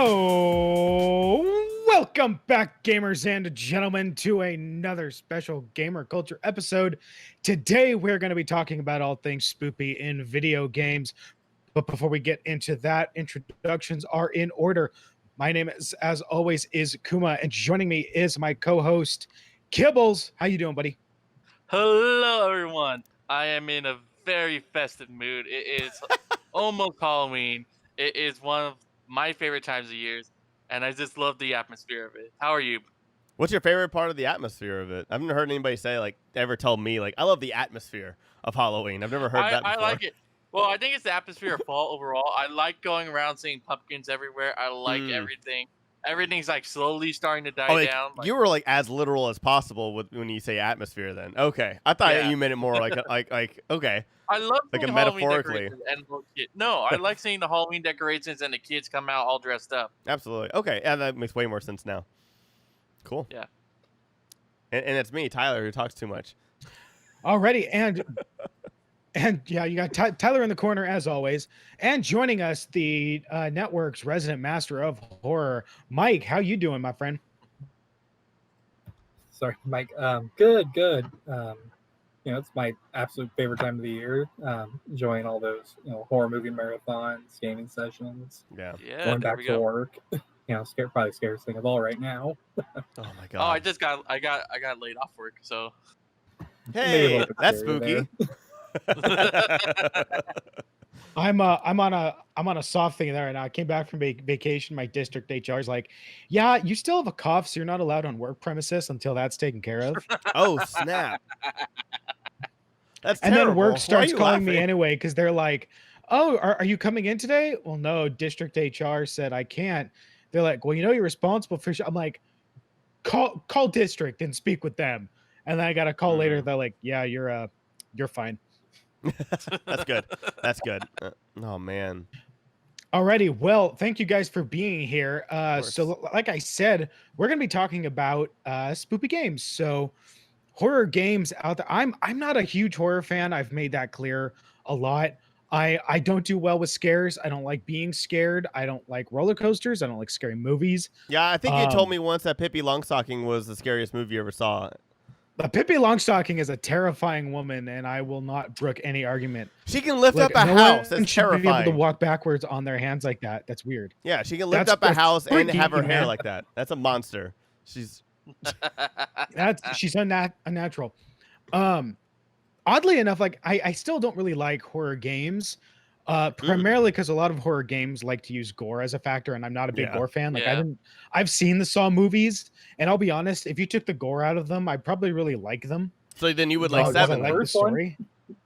So, welcome back, gamers and gentlemen, to another special Gamer Culture episode. Today, we're going to be talking about all things spoopy in video games. But before we get into that, introductions are in order. My name is, as always, is Kuma, and joining me is my co-host, Kibbles. How you doing, buddy? Hello, everyone. I am in a very festive mood. It is almost Halloween. It is one of my favorite times of years, and I just love the atmosphere of it. How are you? What's your favorite part of the atmosphere of it? I've never heard anybody say, ever tell me, I love the atmosphere of Halloween. I've never heard that before. I like it. Well, I think it's the atmosphere of fall overall. I like going around seeing pumpkins everywhere. I like everything. Everything's slowly starting to die down. You were as literal as possible when you say atmosphere. Then okay, I thought you meant it more okay. I love a Halloween metaphorically. I like seeing the Halloween decorations and the kids come out all dressed up. Absolutely. Okay, yeah, that makes way more sense now. Cool. Yeah. And it's me, Tyler, who talks too much. Alrighty, and yeah, you got Tyler in the corner as always, and joining us, the network's resident master of horror, Mike. How you doing, my friend? Sorry, Mike. Good. It's my absolute favorite time of the year. Enjoying all those, horror movie marathons, gaming sessions. Yeah. Going back to work. Probably scariest thing of all right now. Oh my god. Oh, I got laid off work, so. Hey, that's spooky. I'm on a soft thing there right now. I came back from vacation. My district HR is like, yeah, you still have a cough, so you're not allowed on work premises until that's taken care of. Oh snap! That's and terrible. Then work starts calling me laughing? anyway because they're like, oh, are you coming in today? Well, no, district HR said I can't. They're like, well, you're responsible for. I'm like, call district and speak with them. And then I got a call later. They're like, yeah, you're fine. That's good. That's good. Oh man. Alrighty, well, thank you guys for being here. So like I said, we're gonna be talking about spoopy games. So horror games out there. I'm not a huge horror fan. I've made that clear a lot. I don't do well with scares. I don't like being scared. I don't like roller coasters. I don't like scary movies. Yeah, I think you told me once that Pippi Longstocking was the scariest movie you ever saw. Pippi Longstocking is a terrifying woman, and I will not brook any argument. She can lift up a house. That's terrifying. Be able to walk backwards on their hands like that. That's weird. Yeah, she can lift up a house and have her hair like that. That's a monster. She's unnatural. Oddly enough, I still don't really like horror games. Primarily because a lot of horror games like to use gore as a factor, and I'm not a big gore fan. I've seen the Saw movies, and I'll be honest, if you took the gore out of them, I'd probably really like them. So then you would like Seven. Like the story.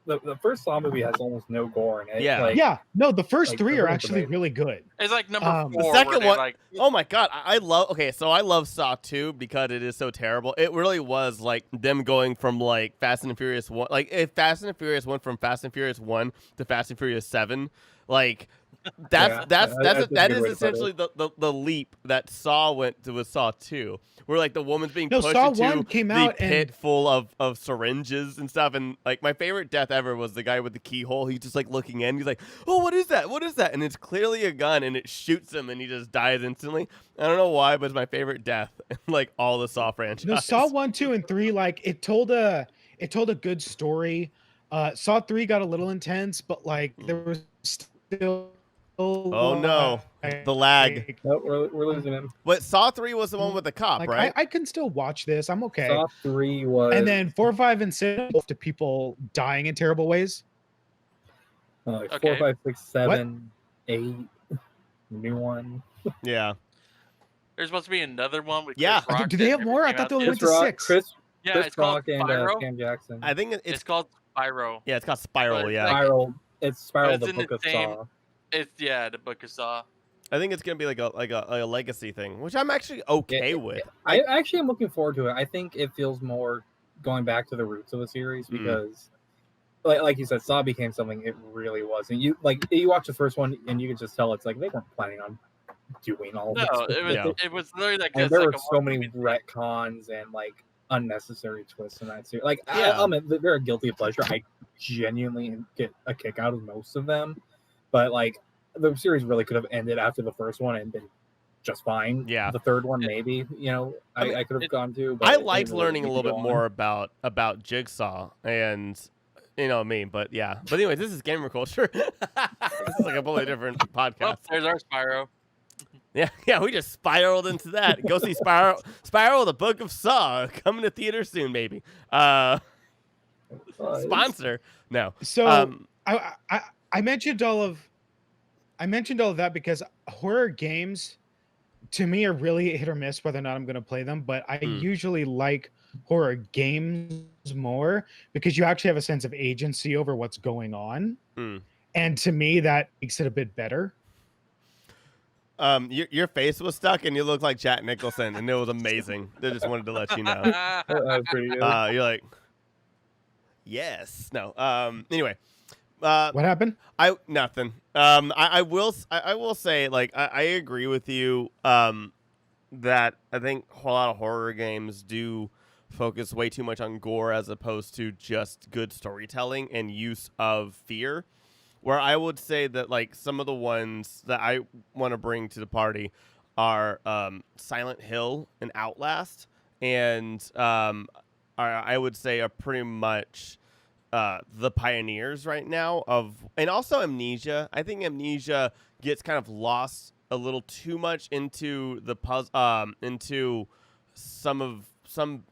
The first Saw movie has almost no gore in it. Yeah. No, the first three are actually really good. It's like number 4. The second one, oh my god, I love Saw 2 because it is so terrible. It really was like them going from Fast and Furious 1, if Fast and Furious went from Fast and Furious 1 to Fast and Furious 7, that is essentially the leap that Saw went to with Saw 2, where the woman's being pushed Saw into 1 came the out pit full of syringes and stuff, and my favorite death ever was the guy with the keyhole. He's just looking in, he's like, oh, what is that, and it's clearly a gun, and it shoots him, and he just dies instantly. I don't know why, but it's my favorite death in all the Saw franchise. No, Saw 1, 2, and 3, it told a good story. Saw 3 got a little intense, but there was still oh no, the lag. Nope, we're losing him. But Saw 3 was the one with the cop, right? I can still watch this. I'm okay. Saw 3 was, and then 4, 5, and 6 to people dying in terrible ways. 4, 5, 6, 7, 8, new one. Yeah. There's supposed to be another one with Chris Rock. Do they have more? I thought they only went to 6. Chris it's Rock called and Spyro. Cam Jackson. I think it's called Spyro. Yeah, it's called Spiral. But yeah. It's Spiral, it's the Book of Saw. It's the Book of Saw. I think it's gonna be like a legacy thing, which I'm actually okay with. I actually am looking forward to it. I think it feels more going back to the roots of the series because, like you said, Saw became something it really was. And you watch the first one and you can just tell it's they weren't planning on doing all this. No, it was literally and there were so many retcons and unnecessary twists in that series. They're a guilty pleasure. I genuinely get a kick out of most of them, but the series really could have ended after the first one and been just fine. Yeah. The third one, maybe, I mean, I could have gone to. But I it liked didn't really learning a need to little go bit on. more about Jigsaw, and you know what I mean. But yeah. But anyway, this is GamerKulture. This is like a completely different Well, podcast. there's our Spyro. Yeah, we just spiraled into that. Go see Spiral, the Book of Saw, coming to theater soon, baby. Sponsor? No. So I mentioned all of that because horror games to me are really hit or miss whether or not I'm going to play them, but I usually like horror games more because you actually have a sense of agency over what's going on. And to me that makes it a bit better. Your face was stuck and you look like Jack Nicholson and it was amazing. I just wanted to let you know. That was pretty good. You're like, yes. No. Anyway. What happened? Nothing. I will say, like, I agree with you. That I think a lot of horror games do focus way too much on gore as opposed to just good storytelling and use of fear. Where I would say that, like, some of the ones that I want to bring to the party are Silent Hill and Outlast, and I would say are pretty much the pioneers right now and also Amnesia. I think Amnesia gets kind of lost a little too much into the into some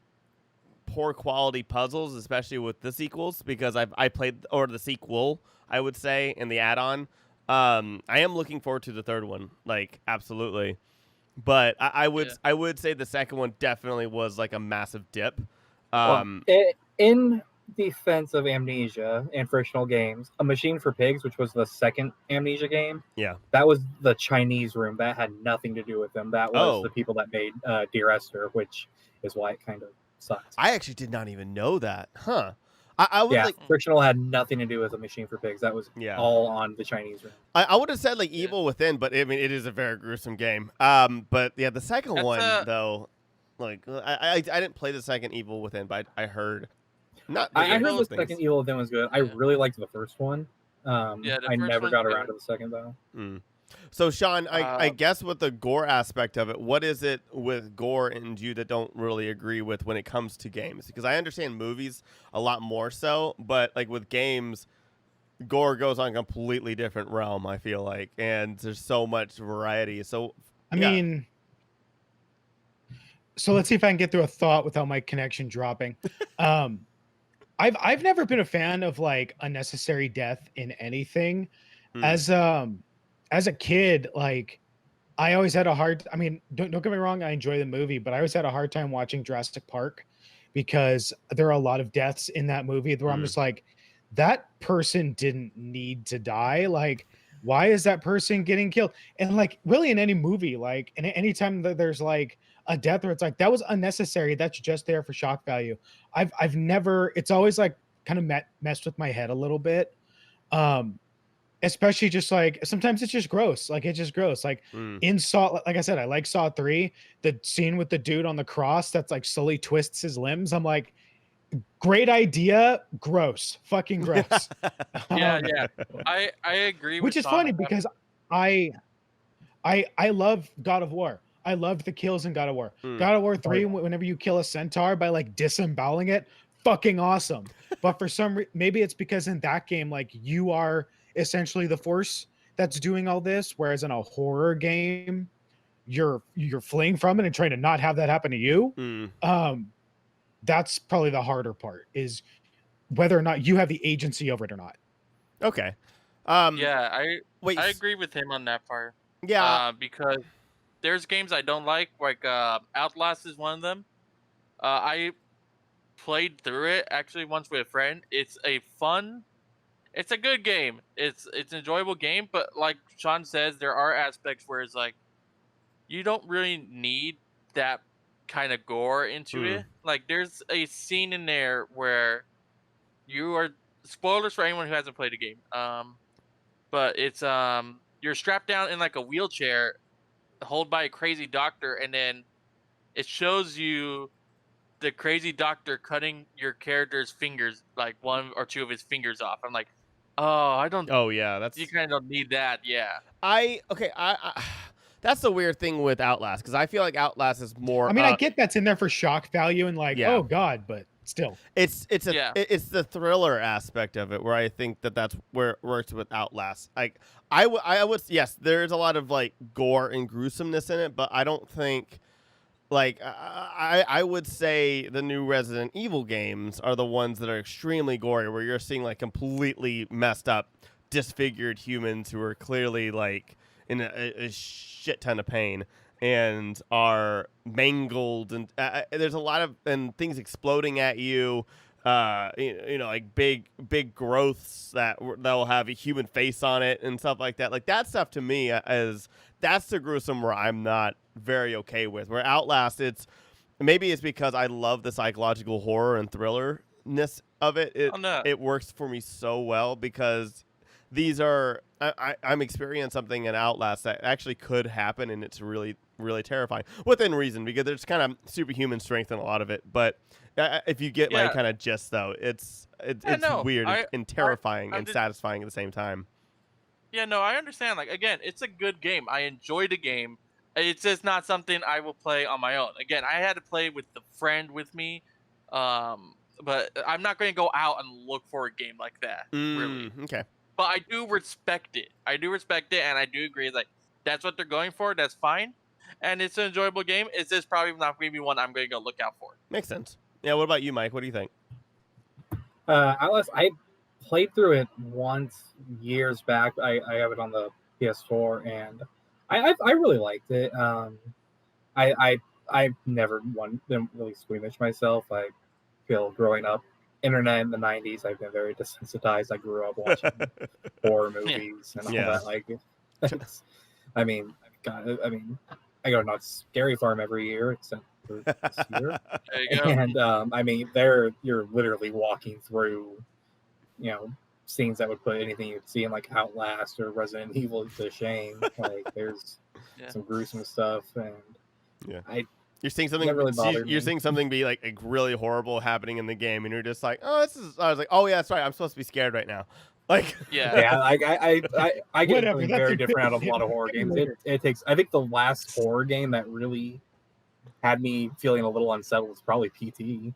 poor quality puzzles, especially with the sequels, because I played, or the sequel, I would say, and the add-on. I am looking forward to the third one, like, absolutely. But I would say the second one definitely was like a massive dip. In defense of Amnesia and Frictional Games, A Machine for Pigs, which was the second Amnesia game, that was the Chinese room. That had nothing to do with them. That was the people that made Dear Esther, which is why it kind of sucked. I actually did not even know that. Huh. I was like, Frictional had nothing to do with A Machine for Pigs. That was all on the Chinese room. I would have said like Evil Within, but I mean it is a very gruesome game. But yeah, the second one though, like I didn't play the second Evil Within, but I heard I heard the second Evil Within was good. I really liked the first one. I never got around to the second though. So Sean, I guess with the gore aspect of it, what is it with gore and you that don't really agree with when it comes to games? Because I understand movies a lot more so, but like with games, gore goes on a completely different realm, I feel like, and there's so much variety. So I mean, so let's see if I can get through a thought without my connection dropping. I've never been a fan of like unnecessary death in anything. As a kid, like I always had a hard. I mean, don't get me wrong, I enjoy the movie, but I always had a hard time watching Jurassic Park because there are a lot of deaths in that movie where I'm just like, that person didn't need to die. Like, why is that person getting killed? And like, really, in any movie, like, and anytime that there's like a death where it's like that was unnecessary, that's just there for shock value. I've never. It's always like kind of messed with my head a little bit. Especially just like sometimes it's just gross. Like it's just gross. Like in Saw, like I said, I like Saw 3. The scene with the dude on the cross that's like slowly twists his limbs. I'm like, great idea, gross, fucking gross. Yeah. I agree. Which is funny because I love God of War. I loved the kills in God of War. God of War 3, whenever you kill a centaur by like disemboweling it, fucking awesome. But for some maybe it's because in that game, like you are essentially the force that's doing all this, whereas in a horror game you're fleeing from it and trying to not have that happen to you. That's probably the harder part, is whether or not you have the agency over it or not. Okay. I agree with him on that part. Because there's games I don't like Outlast is one of them. I played through it actually once with a friend. It's a good game. It's an enjoyable game, but like Sean says, there are aspects where it's like you don't really need that kind of gore into it. Like there's a scene in there where you are, spoilers for anyone who hasn't played the game. But it's you're strapped down in like a wheelchair, held by a crazy doctor, and then it shows you the crazy doctor cutting your character's fingers, like one or two of his fingers off. I'm like, oh, I don't. Oh yeah, you kind of don't need that. Yeah. I that's the weird thing with Outlast, because I feel like Outlast is more. I mean, I get that's in there for shock value and like, Yeah. oh god, but still, it's Yeah. it's the thriller aspect of it where I think that's where it works with Outlast. Like I would yes, there's a lot of like gore and gruesomeness in it, but I don't think like I would say the new Resident Evil games are the ones that are extremely gory, where you're seeing like completely messed up, disfigured humans who are clearly like in a shit ton of pain and are mangled, and there's a lot of things exploding at you. You know, like big growths that will have a human face on it and stuff like that. Like that stuff to me is that's the gruesome where I'm not very okay with. Where Outlast, maybe it's because I love the psychological horror and thrillerness of it. It works for me so well because these are I'm experiencing something in Outlast that actually could happen, and it's really really terrifying within reason because there's kind of superhuman strength in a lot of it. But if you get my kind of gist, though, it's weird and terrifying and satisfying at the same time. Yeah, no, I understand. Like, again, it's a good game. I enjoy the game. It's just not something I will play on my own. Again, I had to play with the friend with me, but I'm not going to go out and look for a game like that. Really. Okay. But I do respect it. And I do agree. Like, that's what they're going for. That's fine, and it's an enjoyable game. It's just probably not going to be one I'm going to go look out for. Makes sense. Yeah. What about you, Mike? What do you think? Outlast, I played through it once years back. I have it on the PS4, and I really liked it. I never been really squeamish myself. I feel growing up, internet in the 90s, I've been very desensitized. I grew up watching horror movies and all that. Like, I mean, God, I mean, I go to Scary Farm every year except for this year. There you go. And I mean, you're literally walking through, you know, scenes that would put anything you'd see in like Outlast or Resident Evil to shame. Like, there's some gruesome stuff, and you're seeing something. You're seeing something be like really horrible happening in the game, and you're just like, "Oh, this is." I was like, "Oh yeah, that's right. I'm supposed to be scared right now." Like, I get something very different out of a lot of horror games. It takes. I think the last horror game that really had me feeling a little unsettled was probably PT.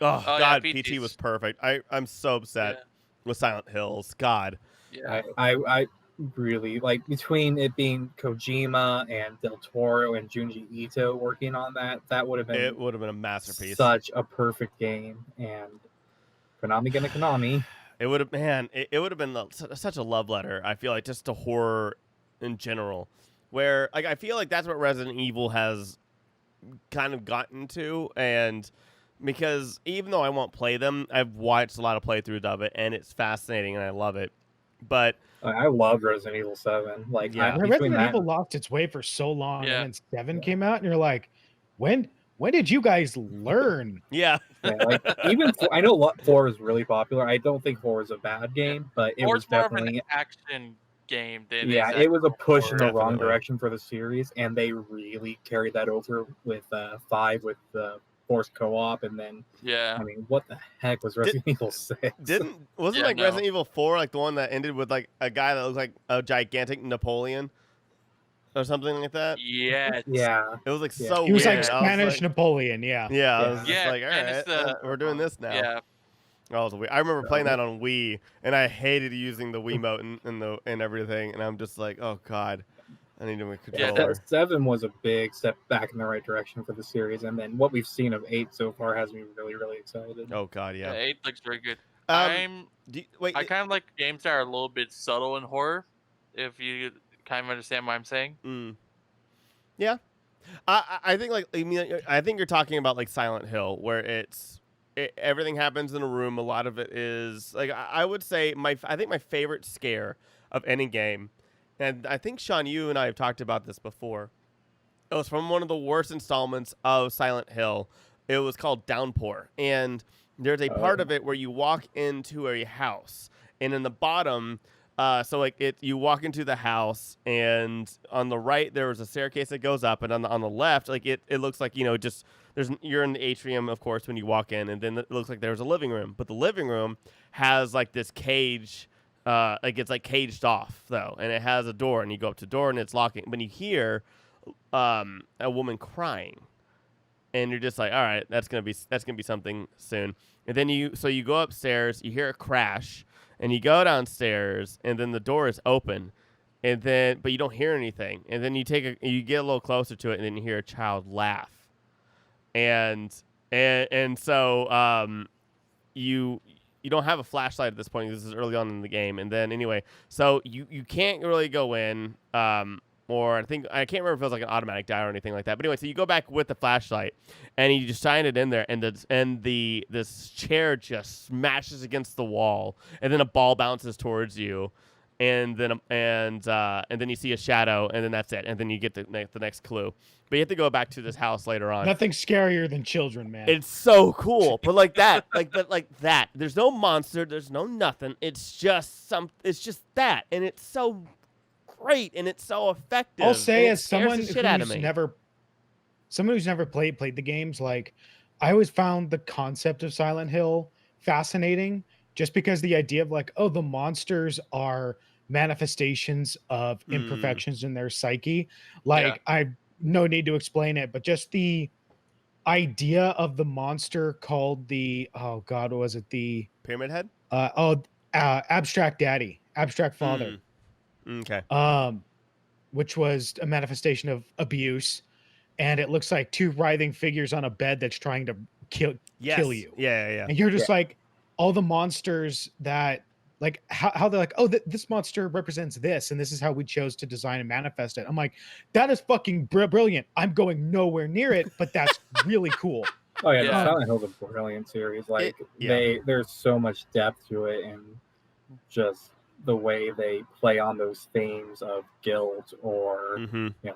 Oh God, PT was perfect. I'm so upset with Silent Hills. God. Yeah. I really like, between it being Kojima and Del Toro and Junji Ito working on that would have been a masterpiece. Such a perfect game, and Konami gonna Konami. It would have been such a love letter. I feel like just to horror in general, where like I feel like that's what Resident Evil has kind of gotten to, and because even though I won't play them, I've watched a lot of playthroughs of it, and it's fascinating and I love it. But I loved Resident Evil 7. Like, Resident Evil lost its way for so long, and then 7 came out, and you're like, when did you guys learn? Like, even I know 4 is really popular. I don't think 4 is a bad game, but it was definitely more of an action game. It was a push in the wrong direction for the series, and they really carried that over with 5 with the forced co-op, and then I mean, what the heck was Resident Evil 6? Wasn't Resident Evil 4 like the one that ended with like a guy that looked like a gigantic Napoleon or something like that? Yeah. It was like so. He was weird. like Spanish Napoleon. I was just like, all right, we're doing this now. Yeah. I remember playing that on Wii, and I hated using the Wiimote and everything, and I'm just like, oh god. I need to make controller. 7 was a big step back in the right direction for the series, and then what we've seen of 8 so far has me really, really excited. Oh god, yeah. 8 looks very good. I kind of like games that are a little bit subtle in horror, if you kind of understand what I'm saying. Yeah, I think I think you're talking about like Silent Hill, where everything happens in a room. A lot of it is like I would say I think my favorite scare of any game. And I think, Sean, you and I have talked about this before. It was from one of the worst installments of Silent Hill. It was called Downpour. And there's a part of it where you walk into a house. And in the bottom, you walk into the house, and on the right, there was a staircase that goes up. And on the left, like it looks like, you're in the atrium, of course, when you walk in. And then it looks like there's a living room. But the living room has like this cage like it's like caged off though, and it has a door, and you go up to the door and it's locking. But you hear a woman crying, and you're just like, all right, that's gonna be something soon. And then you go upstairs, you hear a crash, and you go downstairs, and then the door is open, and then but you don't hear anything, and then you get a little closer to it, and then you hear a child laugh, and so you don't have a flashlight at this point. This is early on in the game, and then anyway, so you can't really go in. Or I can't remember if it was like an automatic die or anything like that. But anyway, so you go back with the flashlight, and you just shine it in there, and this chair just smashes against the wall, and then a ball bounces towards you, and then you see a shadow, and then that's it, and then you get the next clue. But you have to go back to this house later on. Nothing scarier than children, man. It's so cool, but like that, like that. There's no monster. There's no nothing. It's just that, and it's so great, and it's so effective. I'll say, as someone who's never played the games, like, I always found the concept of Silent Hill fascinating, just because the idea of like, oh, the monsters are manifestations of imperfections in their psyche. Like, I no need to explain it, but just the idea of the monster called the, oh god, what was it, the Pyramid Head? Abstract Daddy, Abstract Father. Okay. Which was a manifestation of abuse, and it looks like two writhing figures on a bed that's trying to kill you. Yeah. And you're just like, all the monsters that, like, how they're like, oh, this monster represents this, and this is how we chose to design and manifest it. I'm like, that is fucking brilliant. I'm going nowhere near it, but that's really cool. Oh yeah, the Silent Hill's a brilliant series. Like, there's so much depth to it, and just the way they play on those themes of guilt or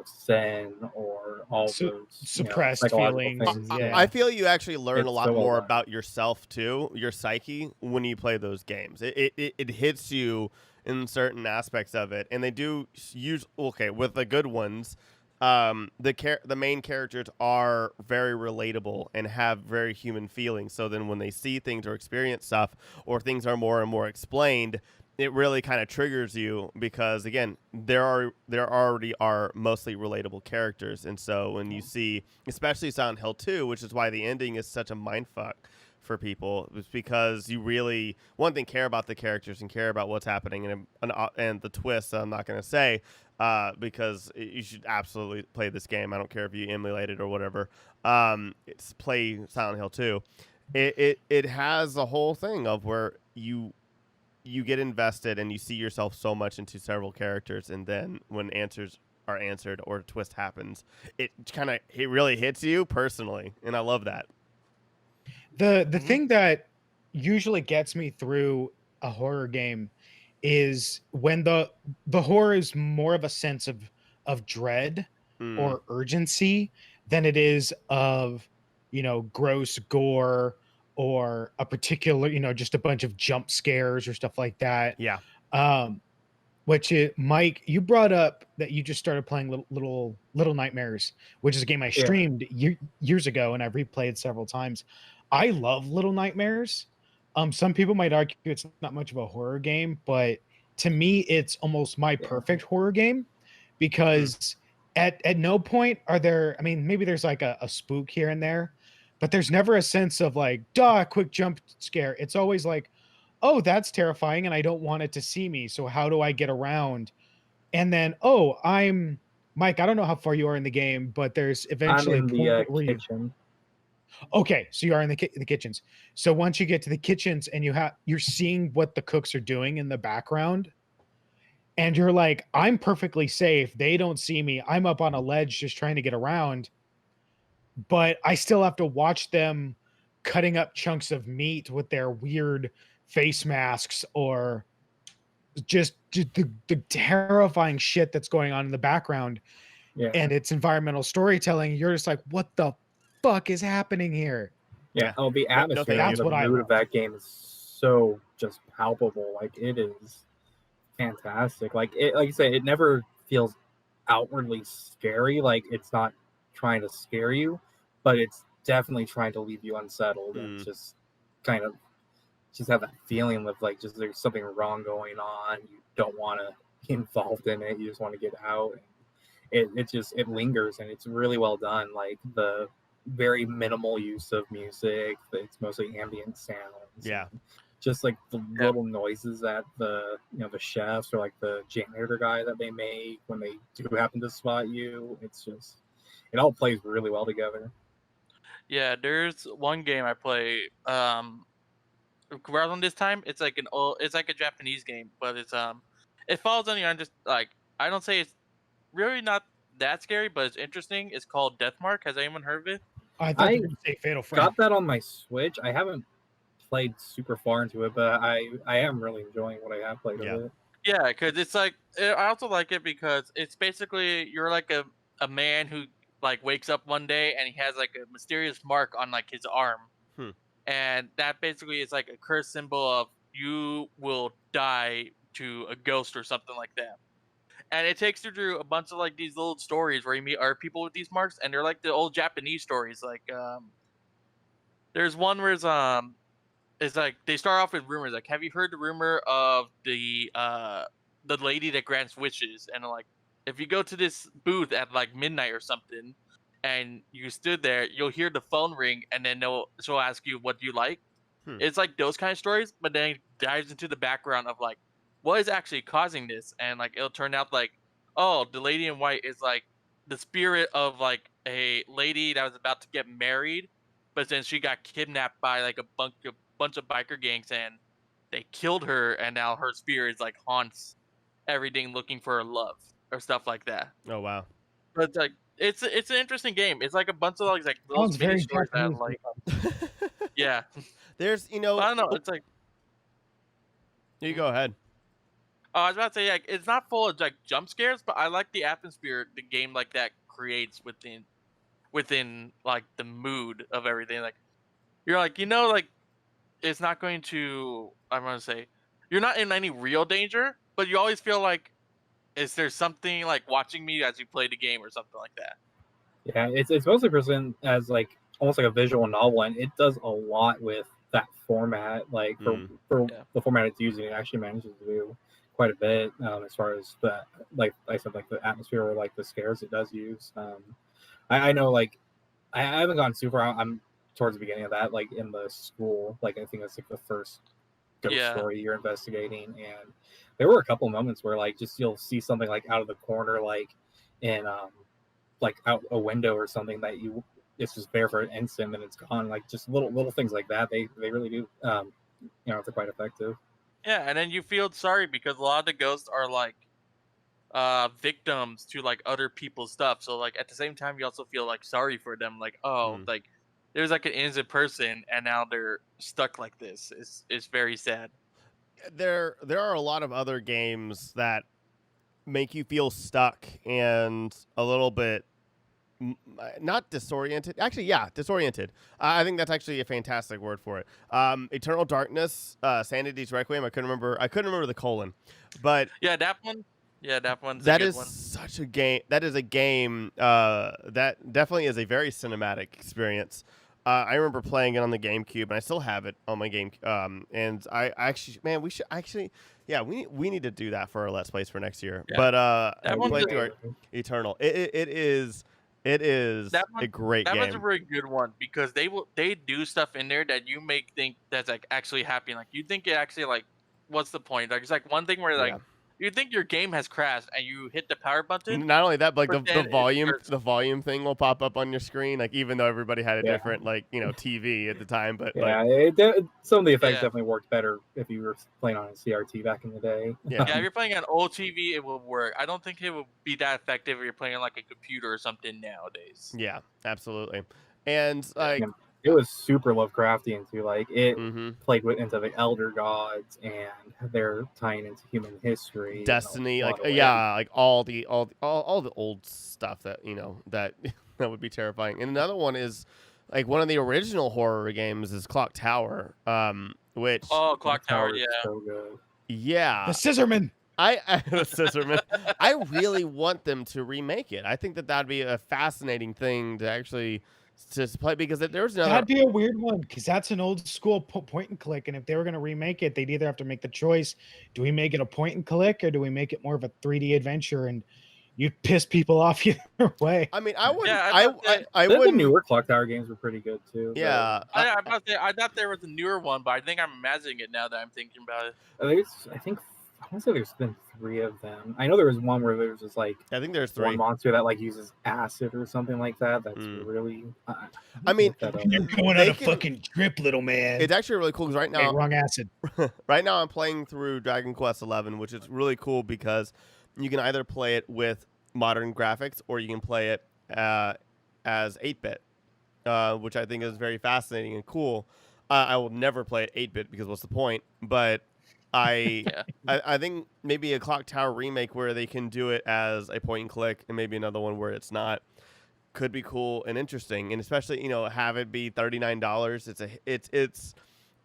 sin or all those suppressed feelings. I feel you actually learn a lot more alive. about yourself too, your psyche, when you play those games. It hits you in certain aspects of it, and they do use with the good ones. The main characters are very relatable and have very human feelings. So then when they see things or experience stuff, or things are more and more explained, it really kind of triggers you, because again, there already are mostly relatable characters. And so when you see, especially Silent Hill 2, which is why the ending is such a mindfuck for people, is because you really, one thing, care about the characters and care about what's happening, and the twists I'm not going to say, because you should absolutely play this game. I don't care if you emulate it or whatever. It's play Silent Hill 2. It has a whole thing of where you get invested and you see yourself so much into several characters, and then when answers are answered or a twist happens, it really hits you personally, and I love that. The thing that usually gets me through a horror game is when the horror is more of a sense of dread or urgency than it is of, gross gore, or a particular, just a bunch of jump scares or stuff like that. Yeah. Mike, you brought up that you just started playing Little Nightmares, which is a game I streamed years ago, and I've replayed several times. I love Little Nightmares. Some people might argue it's not much of a horror game, but to me, it's almost my perfect horror game, because at no point are there, maybe there's like a spook here and there, but there's never a sense of like, quick jump scare. It's always like, oh, that's terrifying, and I don't want it to see me, so how do I get around? And then, I'm Mike, I don't know how far you are in the game, but there's eventually I'm in the kitchen. Okay, so you are in the kitchens. So once you get to the kitchens and you're seeing what the cooks are doing in the background, and you're like, I'm perfectly safe. They don't see me. I'm up on a ledge just trying to get around, but I still have to watch them cutting up chunks of meat with their weird face masks, or just the terrifying shit that's going on in the background. Yeah. And it's environmental storytelling. You're just like, what the fuck is happening here? Yeah. Oh, the atmosphere, that's the what I mood love. of that game is so just palpable. Like, it is fantastic. Like you say, it never feels outwardly scary. Like, it's not trying to scare you, but it's definitely trying to leave you unsettled and just kind of just have that feeling of like just there's something wrong going on. You don't want to be involved in it. You just want to get out. It lingers, and it's really well done. Like the very minimal use of music. It's mostly ambient sounds. Yeah. Just like the little noises that the chefs or like the janitor guy that they make when they do happen to spot you. It's just it all plays really well together. Yeah, there's one game I play around this time. It's like it's like a Japanese game, but it falls on the under like I don't say it's really not that scary, but it's interesting. It's called Deathmark. Has anyone heard of it? I thought I you were going to say Fatal Frame. got that on my Switch. I haven't played super far into it, but I am really enjoying what I have played of it. Yeah, because it's like I also like it because it's basically you're like a man who like wakes up one day and he has like a mysterious mark on like his arm, and that basically is like a curse symbol of you will die to a ghost or something like that. And it takes you through a bunch of like these little stories where you meet other people with these marks, and they're like the old Japanese stories. Like there's one where it's like they start off with rumors. Like, have you heard the rumor of the lady that grants wishes? And like, if you go to this booth at like midnight or something, and you stood there, you'll hear the phone ring, and then she'll ask you, "What do you like?" It's like those kind of stories, but then it dives into the background of like what is actually causing this, and like it'll turn out like, oh, the lady in white is like the spirit of like a lady that was about to get married, but then she got kidnapped by like a bunch of biker gangs, and they killed her, and now her spirit is like haunts everything looking for her love or stuff like that. Oh wow. But it's like it's an interesting game. It's like a bunch of like those Sounds mini very stories that Japanese. like yeah. There's I don't know. It's like you go ahead. oh, I was about to say like it's not full of like jump scares, but I like the atmosphere the game like that creates within like the mood of everything. Like you're like like it's not going to I'm gonna say you're not in any real danger, but you always feel like is there something like watching me as you play the game or something like that. Yeah, it's mostly presented as like almost like a visual novel, and it does a lot with that format. Like for the format it's using, it actually manages to do quite a bit as far as the like I said, like the atmosphere or like the scares it does use. I know like I haven't gone super. I'm towards the beginning of that, like in the school. Like I think that's like the first ghost story you're investigating, and there were a couple of moments where like just you'll see something like out of the corner, like in like out a window or something that it's just there for an instant and it's gone. Like just little things like that. They really do. They're quite effective. Yeah, and then you feel sorry because a lot of the ghosts are like victims to like other people's stuff. So like at the same time you also feel like sorry for them. Like like there's like an innocent person and now they're stuck like this. It's very sad. There are a lot of other games that make you feel stuck and a little bit not disoriented. Actually, yeah, disoriented. I think that's actually a fantastic word for it. Eternal Darkness, Sanity's Requiem. I couldn't remember the colon, but yeah, that one. Yeah, that one's that a good is one. such a game. That is a game that definitely is a very cinematic experience. I remember playing it on the GameCube, and I still have it on my game. And I actually, man, we should actually, yeah, we need to do that for our Let's Plays for next year. Yeah. But That one's play through our Eternal. It is a great game. That one's a very good one because they do stuff in there that you may think that's like actually happening. Like you think it actually like what's the point? Like it's like one thing where like you think your game has crashed and you hit the power button. Not only that, but like the volume thing will pop up on your screen. Like even though everybody had a different like TV at the time, but some of the effects definitely worked better if you were playing on a CRT back in the day. Yeah, if you're playing on old TV, it will work. I don't think it will be that effective if you're playing on like a computer or something nowadays. Yeah, absolutely. And like it was super Lovecraftian too. Like it played into the elder gods and they're tying into human history, Destiny, like like all the old stuff that that that would be terrifying. And another one is like one of the original horror games is Clock Tower, which Clock Tower, yeah, so good. Yeah, the Scissorman. The Scissorman. I really want them to remake it. I think that that'd be a fascinating thing to actually to play because there's another. That'd be a weird one because that's an old school point and click. And if they were going to remake it, they'd either have to make the choice: do we make it a point and click, or do we make it more of a 3D adventure? And you'd piss people off either way. I mean, I wouldn't. Yeah, I The wouldn't. newer Clock Tower games were pretty good too. Yeah, I thought there was a newer one, but I think I'm imagining it now that I'm thinking about it. I want to say there's been 3 of them. I know there was one where there was just like I think there's one 3. monster that like uses acid or something like that. That's really. I mean, You're going on a fucking trip, little man. It's actually really cool because right Hey, now, wrong acid. right now I'm playing through Dragon Quest XI, which is really cool because you can either play it with modern graphics or you can play it as 8-bit, which I think is very fascinating and cool. I will never play it 8-bit because what's the point? But I think maybe a Clock Tower remake where they can do it as a point and click, and maybe another one where it's not, could be cool and interesting. And especially have it be $39.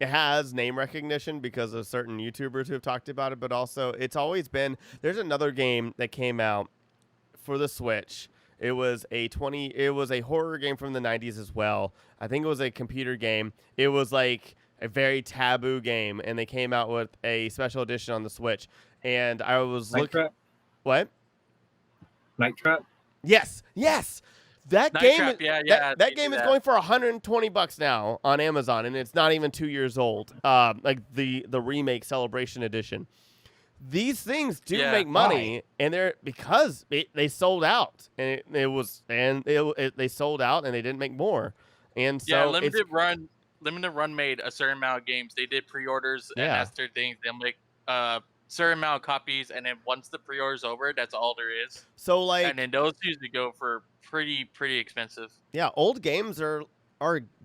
It has name recognition because of certain YouTubers who have talked about it, but also it's always been. There's another game that came out for the Switch. It was a horror game from the 90s as well. I think it was a computer game. It was like a very taboo game, and they came out with a special edition on the Switch. And I was looking. What? Night Trap. Yes. That Night game. Trap, yeah, that game is going for $120 now on Amazon, and it's not even 2 years old. Like the remake Celebration Edition. These things do make money, and they're because they sold out, and they sold out, and they didn't make more. And so limited run made a certain amount of games. They did pre-orders and that's their thing. They'll make certain amount of copies, and then once the pre-order's over, that's all there is. So like, and then those usually go for pretty expensive. Yeah, old games are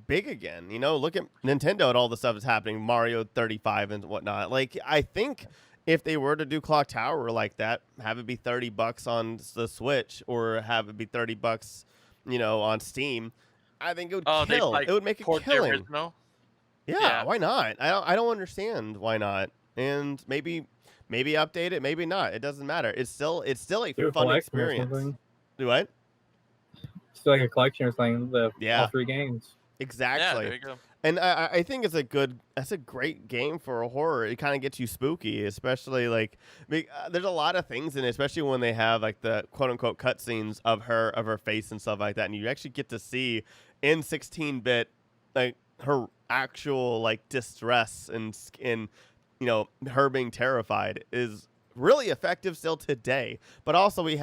big again. Look at Nintendo and all the stuff that's happening, Mario 35 and whatnot. Like, I think if they were to do Clock Tower like that, have it be $30 on the Switch or have it be $30, on Steam, I think it would kill. It would make a killing. Yeah, why not? I don't understand why not. And maybe update it, maybe not. It doesn't matter. It's still a fun experience. Do what? Still like a collection or something. All 3 games. Exactly. Yeah, there you go. And I think that's a great game for a horror. It kind of gets you spooky, especially like there's a lot of things in it, especially when they have like the quote unquote cutscenes of her face and stuff like that, and you actually get to see in 16-bit like her actual like distress and her being terrified is really effective still today. But also we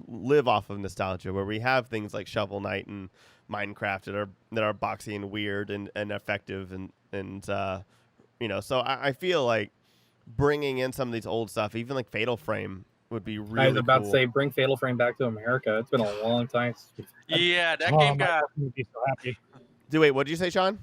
live off of nostalgia where we have things like Shovel Knight and Minecraft that are boxy and weird and effective and so I feel like bringing in some of these old stuff, even like Fatal Frame, would be really. I was about cool. to say bring Fatal Frame back to America. It's been a long time. Yeah, that game got. Would be so happy. Wait, what did you say, Sean?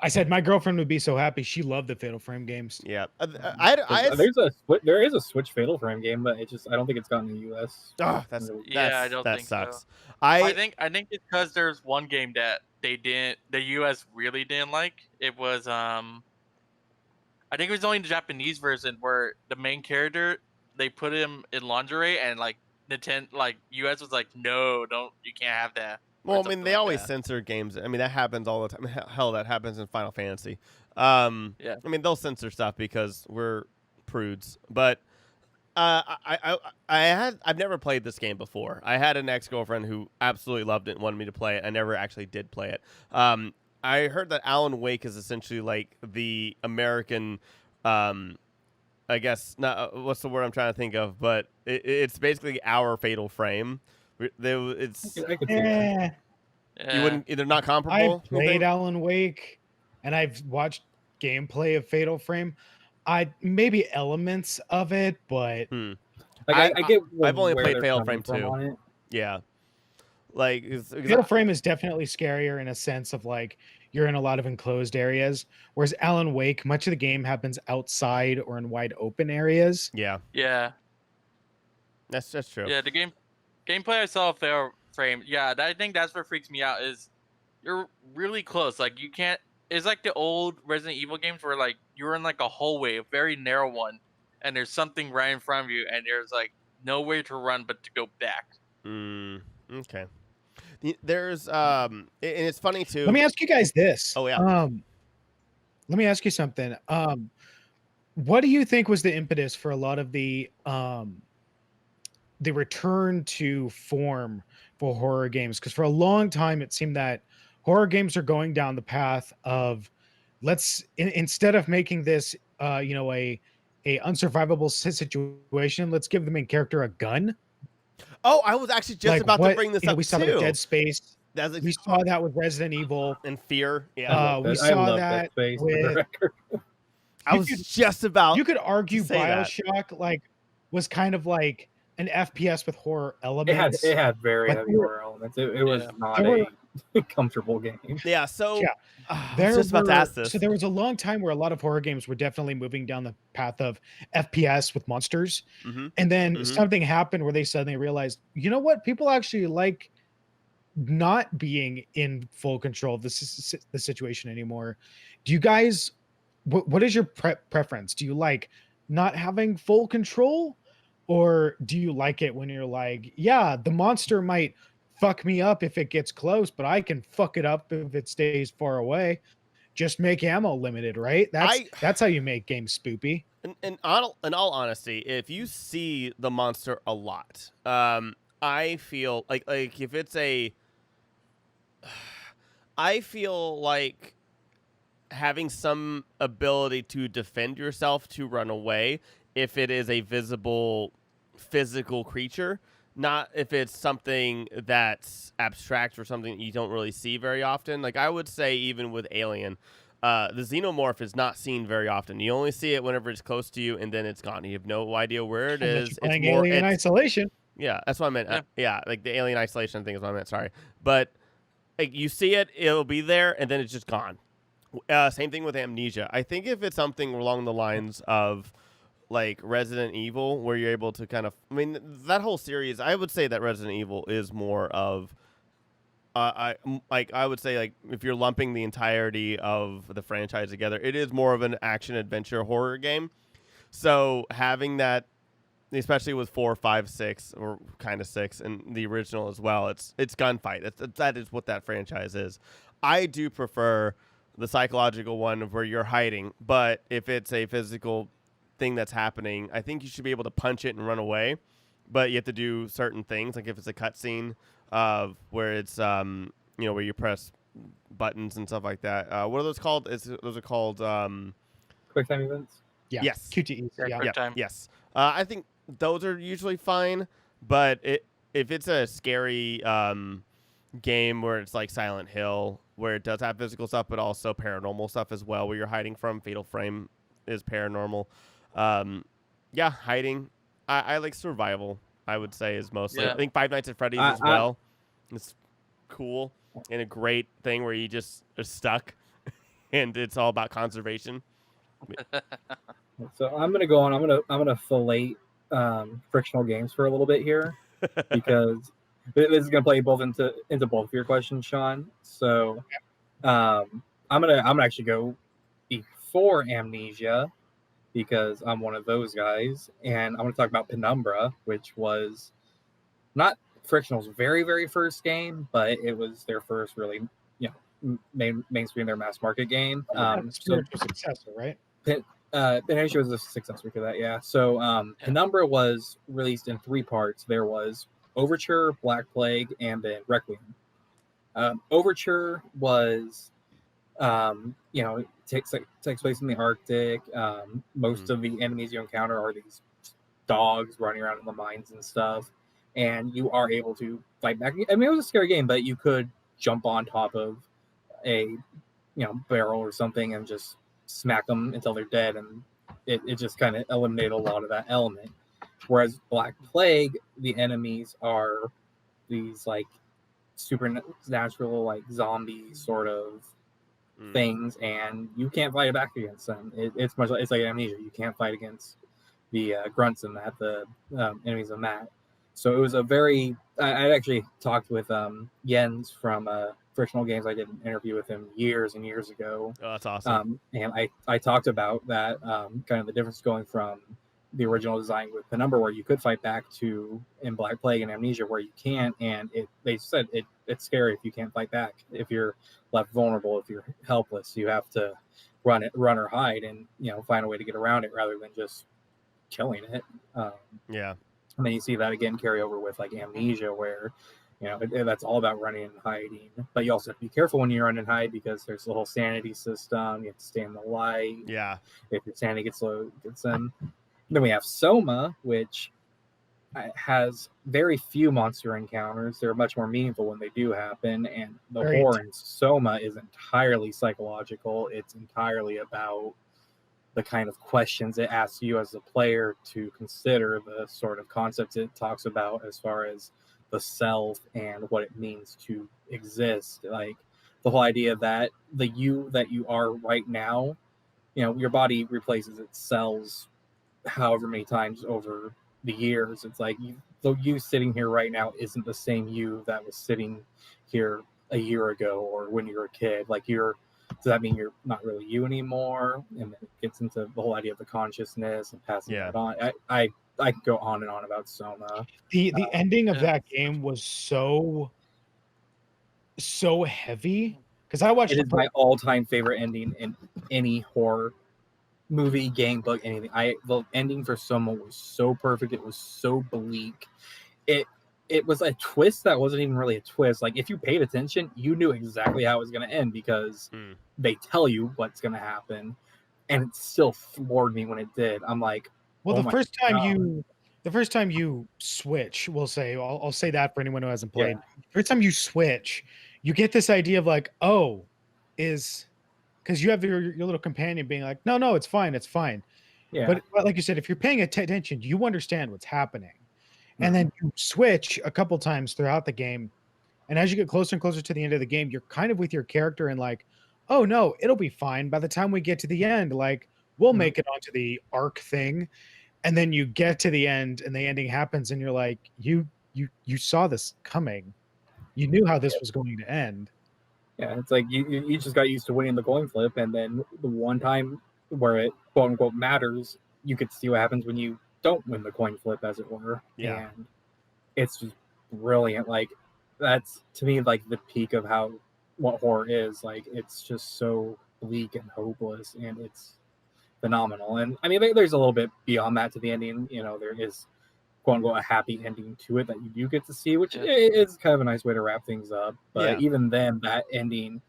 I said my girlfriend would be so happy. She loved the Fatal Frame games. Yeah, there is a Switch Fatal Frame game, but I don't think it's gotten in the US. Oh, I don't think sucks. So. I think it's because there's one game that the US really didn't like. It was I think it was only the Japanese version where the main character, they put him in lingerie, and like Nintendo, like US was like, no, you can't have that. Well, I mean, they always censor games. I mean, that happens all the time. Hell, that happens in Final Fantasy. I mean, they'll censor stuff because we're prudes. But I've never played this game before. I had an ex-girlfriend who absolutely loved it and wanted me to play it. I never actually did play it. I heard that Alan Wake is essentially like the American, I guess, not what's the word I'm trying to think of, but it's basically our Fatal Frame. It's I could see that. You wouldn't, they're not comparable. I've played Alan Wake, and I've watched gameplay of Fatal Frame. Maybe elements of it, but I get. I've only where played they're Fatal coming Frame from 2. on it. Yeah, like Fatal Frame is definitely scarier in a sense of like you're in a lot of enclosed areas, whereas Alan Wake, much of the game happens outside or in wide open areas. Yeah, that's true. Yeah, the gameplay I saw of Fatal Frame. Yeah, I think that's what freaks me out is you're really close. Like you can't. It's like the old Resident Evil games where like you're in like a hallway, a very narrow one, and there's something right in front of you, and there's like nowhere to run but to go back. Okay. There's and it's funny too. Let me ask you guys this. Oh, yeah. Let me ask you something. What do you think was the impetus for a lot of the return to form for horror games? Because for a long time it seemed that horror games are going down the path of instead of making this a unsurvivable situation, let's give the main character a gun. Oh, I was actually just about to bring this up we saw too. that with Dead Space. That's We saw that with Resident Evil and Fear. Yeah, we I saw love that Space, for the with record. I was just about. you could argue say that. BioShock was kind of like an FPS with horror elements. It had very But heavy there were- horror elements. It was not There a comfortable game. Yeah, so Yeah. I was just about to ask this. So there was a long time where a lot of horror games were definitely moving down the path of FPS with monsters. Mhm. And then Mhm. something happened where they suddenly realized, you know what? People actually like not being in full control of the situation anymore. Do you guys, what is your preference? Do you like not having full control? Or do you like it when you're like, yeah, the monster might fuck me up if it gets close, but I can fuck it up if it stays far away. Just make ammo limited, right? That's how you make games spoopy. In all honesty, if you see the monster a lot, I feel like if it's I feel like having some ability to defend yourself to run away if it is a visible physical creature, not if it's something that's abstract or something that you don't really see very often. Like I would say even with Alien, the xenomorph is not seen very often. You only see it whenever it's close to you and then it's gone. You have no idea where it is. It's more Alien Isolation. Yeah, that's what I meant. Yeah, like the Alien Isolation thing is what I meant. Sorry. But like you see it, it'll be there and then it's just gone. Same thing with Amnesia. I think if it's something along the lines of like Resident Evil, where you're able to kind of, I mean, that whole series, I would say that Resident Evil is more of, I would say like if you're lumping the entirety of the franchise together, it is more of an action adventure horror game. So having that, especially with 4, 5, 6, or kind of 6, and the original as well, it's gunfight. That is what that franchise is. I do prefer the psychological one of where you're hiding, but if it's a physical thing that's happening, I think you should be able to punch it and run away, but you have to do certain things, like if it's a cutscene where it's where you press buttons and stuff like that. What are those called? Those are called Quick time events. Yeah. Yes. QTEs. Yeah. Quick time. Yes. I think those are usually fine, but if it's a scary game where it's like Silent Hill, where it does have physical stuff, but also paranormal stuff as well, where you're hiding from, Fatal Frame is paranormal. Hiding. I like survival, I would say, is mostly. Yeah. I think Five Nights at Freddy's as well. It's cool and a great thing where you just are stuck and it's all about conservation. So I'm gonna go on. I'm gonna fillet frictional games for a little bit here because this is gonna play both into both of your questions, Sean. So I'm gonna actually go before Amnesia because I'm one of those guys, and I'm gonna talk about Penumbra, which was not Frictional's very, very first game, but it was their first really, mainstream, their mass market game. Spiritual successor, right? Amnesia was a success because of that, yeah. So Penumbra was released in 3 parts. There was Overture, Black Plague, and then Requiem. Overture was, takes place in the Arctic. Most of the enemies you encounter are these dogs running around in the mines and stuff, and you are able to fight back. I mean, it was a scary game, but you could jump on top of a barrel or something and just smack them until they're dead, and it just kind of eliminated a lot of that element. Whereas Black Plague, the enemies are these like supernatural, like zombie sort of things, and you can't fight back against them. It's like Amnesia. You can't fight against the grunts and that, the enemies of that. So it was a very. I actually talked with Jens from Frictional Games. I did an interview with him years and years ago. Oh, that's awesome. And I talked about that kind of the difference going from the original design with Penumbra, where you could fight back, to in Black Plague and Amnesia where you can't, and they said it's scary if you can't fight back. If you're left vulnerable, if you're helpless, you have to run or hide, and find a way to get around it rather than just killing it. Yeah. And then you see that again carry over with like Amnesia, where that's all about running and hiding. But you also have to be careful when you run and hide, because there's the whole sanity system. You have to stay in the light. Yeah. If your sanity gets low, it gets in. Then we have Soma, which has very few monster encounters. They're much more meaningful when they do happen. And the horror in Soma is entirely psychological. It's entirely about the kind of questions it asks you as a player to consider, the sort of concepts it talks about as far as the self and what it means to exist. Like the whole idea that the you that you are right now, your body replaces its cells however many times over the years. It's like the you sitting here right now isn't the same you that was sitting here a year ago or when you were a kid. Like does that mean you're not really you anymore? And then it gets into the whole idea of the consciousness and passing that on. I could go on and on about Soma. The ending of that game was so heavy, because I watched it is my all-time favorite ending in any horror movie, game, book, anything. The ending for Soma was so perfect. It was so bleak. It was a twist that wasn't even really a twist. Like if you paid attention, you knew exactly how it was going to end, because they tell you what's going to happen, and it still floored me when it did. I'm like, well, the first time you switch, I'll say that for anyone who hasn't played. First time you switch, you get this idea of like, because you have your little companion being like, no, it's fine. Yeah. But like you said, if you're paying attention, you understand what's happening. And then you switch a couple times throughout the game. And as you get closer and closer to the end of the game, you're kind of with your character and like, oh no, it'll be fine. By the time we get to the end, like we'll make it onto the arc thing. And then you get to the end and the ending happens and you're like, you saw this coming. You knew how this was going to end. Yeah, it's like you just got used to winning the coin flip, and then the one time where it quote unquote matters, you get to see what happens when you don't win the coin flip, as it were. Yeah. And it's just brilliant. Like that's to me like the peak of what horror is. Like it's just so bleak and hopeless, and it's phenomenal. And I mean, there's a little bit beyond that to the ending. There is quote unquote a happy ending to it that you do get to see, which is kind of a nice way to wrap things up. But even then, that ending,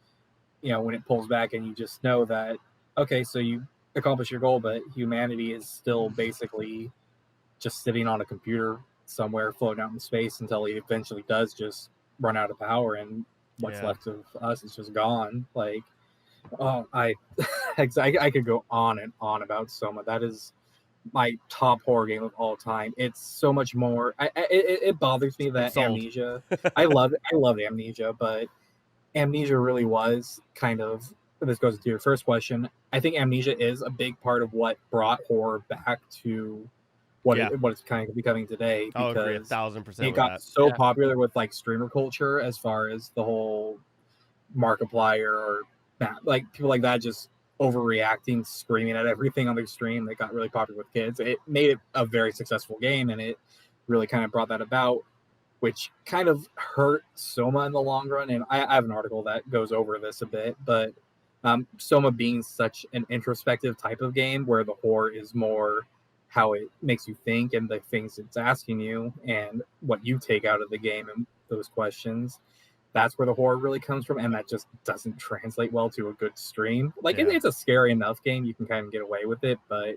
when it pulls back and you just know that, okay, so you accomplish your goal, but humanity is still basically just sitting on a computer somewhere floating out in space until he eventually does just run out of power, and what's left of us is just gone. Like, I could go on and on about Soma. That is my top horror game of all time. It's so much more. It bothers me that Amnesia. I love Amnesia, but Amnesia really was kind of. This goes to your first question. I think Amnesia is a big part of what brought horror back to what it's kind of becoming today. I'll agree 1,000%. It got so popular with like streamer culture, as far as the whole Markiplier or like people like that just overreacting, screaming at everything on their stream. That got really popular with kids. It made it a very successful game, and it really kind of brought that about, which kind of hurt Soma in the long run. And I have an article that goes over this a bit, but Soma being such an introspective type of game where the horror is more how it makes you think and the things it's asking you and what you take out of the game and those questions. That's where the horror really comes from, and that just doesn't translate well to a good stream. Like it's a scary enough game, you can kind of get away with it, but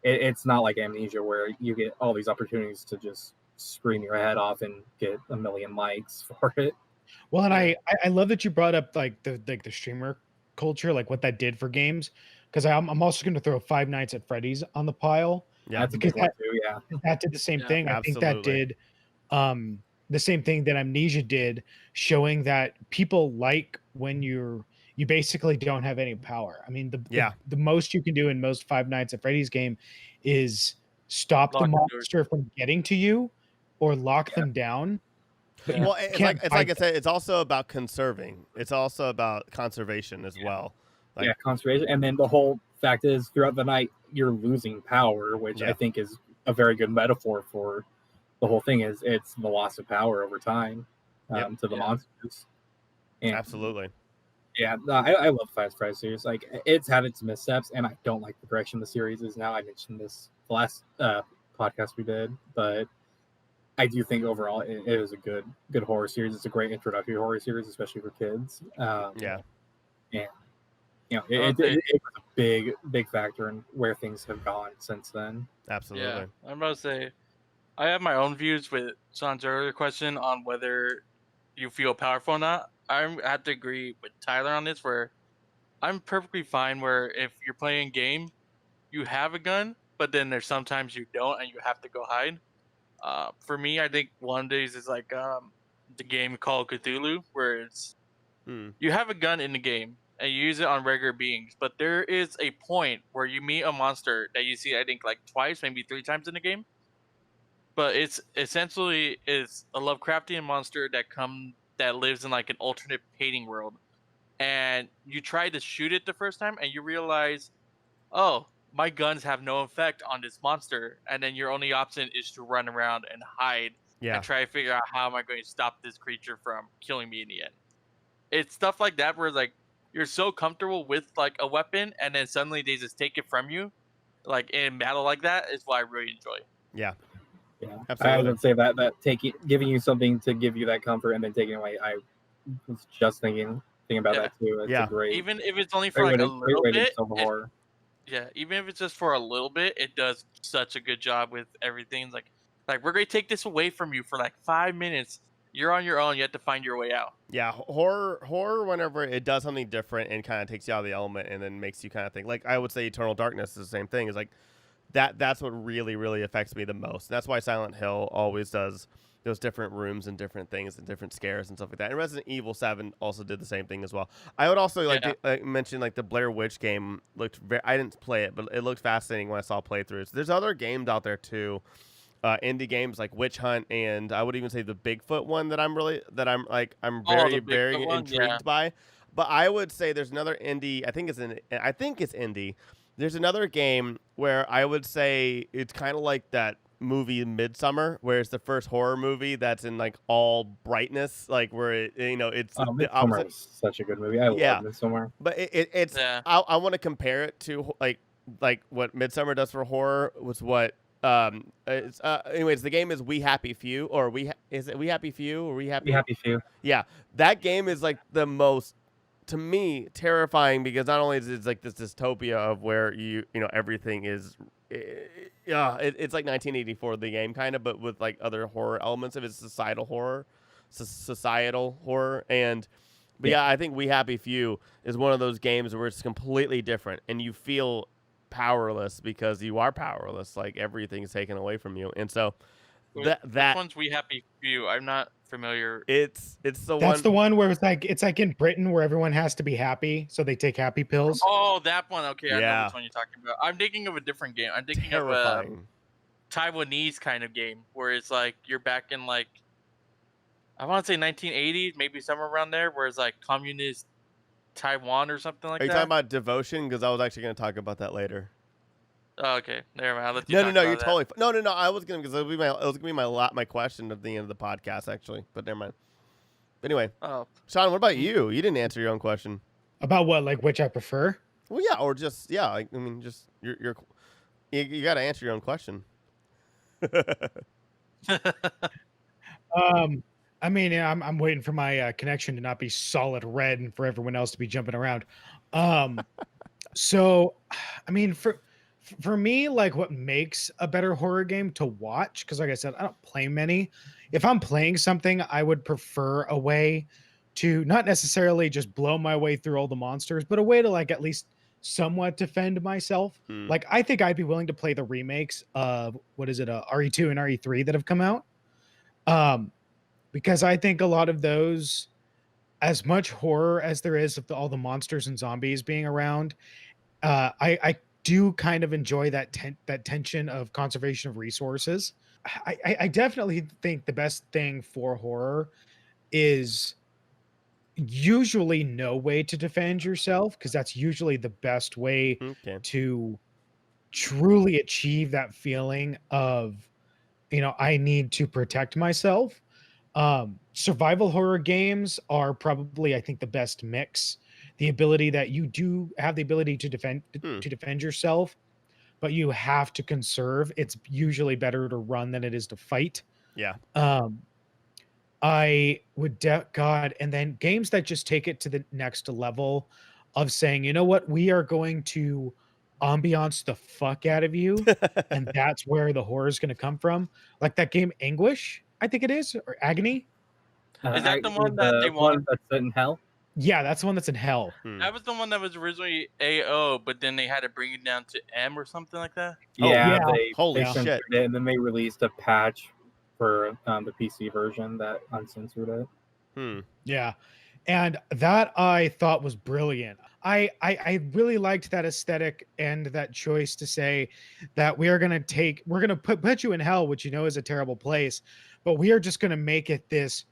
it's not like Amnesia where you get all these opportunities to just scream your head off and get a million likes for it. Well, and I love that you brought up like the streamer culture, like what that did for games, because I'm also going to throw Five Nights at Freddy's on the pile. Yeah, because that did the same thing. Absolutely. I think that did the same thing that Amnesia did, showing that people like when you basically don't have any power. I mean, the most you can do in most Five Nights at Freddy's game is stop the monster from getting to you or lock them down. Well, it's like I said, it's also about conserving. It's also about conservation as well. Conservation. And then the whole fact is throughout the night, you're losing power, which I think is a very good metaphor for the whole thing. Is it's the loss of power over time Yep. to the Yeah. monsters. And Absolutely. yeah, no, I love the Fast Fry series. Like it's had its missteps, and I don't like the direction the series is now. I mentioned this the last podcast we did, but I do think overall it is a good horror series. It's a great introductory horror series, especially for kids. Yeah. And you know, I would say, it was a big factor in where things have gone since then. Absolutely. yeah, I'm about to say, I have my own views with Sean's earlier question on whether you feel powerful or not. I have to agree with Tyler on this, where I'm perfectly fine where if you're playing a game, you have a gun, but then there's sometimes you don't and you have to go hide. For me, I think one of these is like the game called Cthulhu, where it's Hmm. you have a gun in the game and you use it on regular beings, but there is a point where you meet a monster that you see, I think, like twice, maybe three times in the game. But it's essentially is a Lovecraftian monster that lives in like an alternate painting world, and you try to shoot it the first time, and you realize, oh, my guns have no effect on this monster, and then your only option is to run around and hide Yeah. and try to figure out how am I going to stop this creature from killing me in the end. It's stuff like that where it's like you're so comfortable with like a weapon, and then suddenly they just take it from you, like in battle like that is what I really enjoy. Yeah. Yeah, I Absolutely. would say that taking giving you something to give you that comfort and then taking away. I was just thinking about Yeah. that too. It's a Yeah. Even if it's only for like a great little way to bit, tell the horror. yeah, even if it's just for a little bit, it does such a good job with everything. It's like we're gonna take this away from you for like 5 minutes. You're on your own. You have to find your way out. Yeah, horror whenever it does something different and kind of takes you out of the element and then makes you kind of think. Like I would say Eternal Darkness is the same thing. Is like that's what really affects me the most. That's why Silent Hill always does those different rooms and different things and different scares and stuff like that. And Resident Evil 7 also did the same thing as well. I would also like Yeah. to mention like the Blair Witch game I didn't play it, but it looked fascinating when I saw playthroughs. There's other games out there too. Indie games like Witch Hunt, and I would even say the Bigfoot one that I'm Oh, very the Bigfoot one. Yeah. intrigued by. But I would say there's another indie. I think it's indie. There's another game where I would say it's kind of like that movie Midsummer, where it's the first horror movie that's in like all brightness, like where it's the Midsommar opposite. was such a good movie. I Yeah. love Midsommar. But it's Yeah. I want to compare it to like what Midsummer does for horror was what it's anyways the game is We Happy Few or is it We Happy Few or We Be Happy happy few. Yeah, that game is like the most to me terrifying because not only is it like this dystopia of where everything is it's like 1984 the game kind of, but with like other horror elements of it, societal horror and but yeah, I think We Happy Few is one of those games where it's completely different and you feel powerless because you are powerless. Like everything's taken away from you. And so Which that one's We Happy Few? I'm not familiar. it's the That's one. the one where it's like in Britain where everyone has to be happy, so they take happy pills. Oh, that one. Okay, I know Yeah. which one you're talking about. I'm thinking of a different game. I'm thinking of Terrifying. a Taiwanese kind of game where it's like you're back in like I want to say 1980s, maybe somewhere around there, where it's like communist Taiwan or something like Are you that. talking about Devotion? Because I was actually going to talk about that later. Oh, okay, never mind. I'll let you No, talk you're about that. totally no. I was going to because it was going to be my question at the end of the podcast actually, but never mind. Anyway, Oh, Sean, what about you? You didn't answer your own question. About what, like which I prefer? Well, yeah, or just yeah. I mean, just you got to answer your own question. I mean, I'm waiting for my connection to not be solid red and for everyone else to be jumping around. So, I mean, for me, like what makes a better horror game to watch, because like I said, I don't play many. If I'm playing something, I would prefer a way to not necessarily just blow my way through all the monsters, but a way to like at least somewhat defend myself. Hmm. Like I think I'd be willing to play the remakes of RE2 and RE3 that have come out. Because I think a lot of those, as much horror as there is of all the monsters and zombies being around, I do kind of enjoy that tension of conservation of resources. I definitely think the best thing for horror is usually no way to defend yourself, because that's usually the best way Okay. to truly achieve that feeling of, I need to protect myself. Survival horror games are probably, I think, the best mix. The ability that you do have the ability to defend yourself, but you have to conserve. It's usually better to run than it is to fight. Yeah. I would God, and then games that just take it to the next level of saying, you know what, we are going to ambiance the fuck out of you, and that's where the horror is going to come from. Like that game Anguish, I think it is, or Agony. Is that the one that they one want? that's set in hell? Yeah, that's the one that's in hell. That was the one that was originally AO, but then they had to bring it down to M or something like that. Yeah, yeah. Holy they shit. censored it, and then they released a patch for the PC version that uncensored it. Yeah. And that I thought was brilliant. I really liked that aesthetic and that choice to say that we're gonna put you in hell, which is a terrible place, but we are just gonna make it this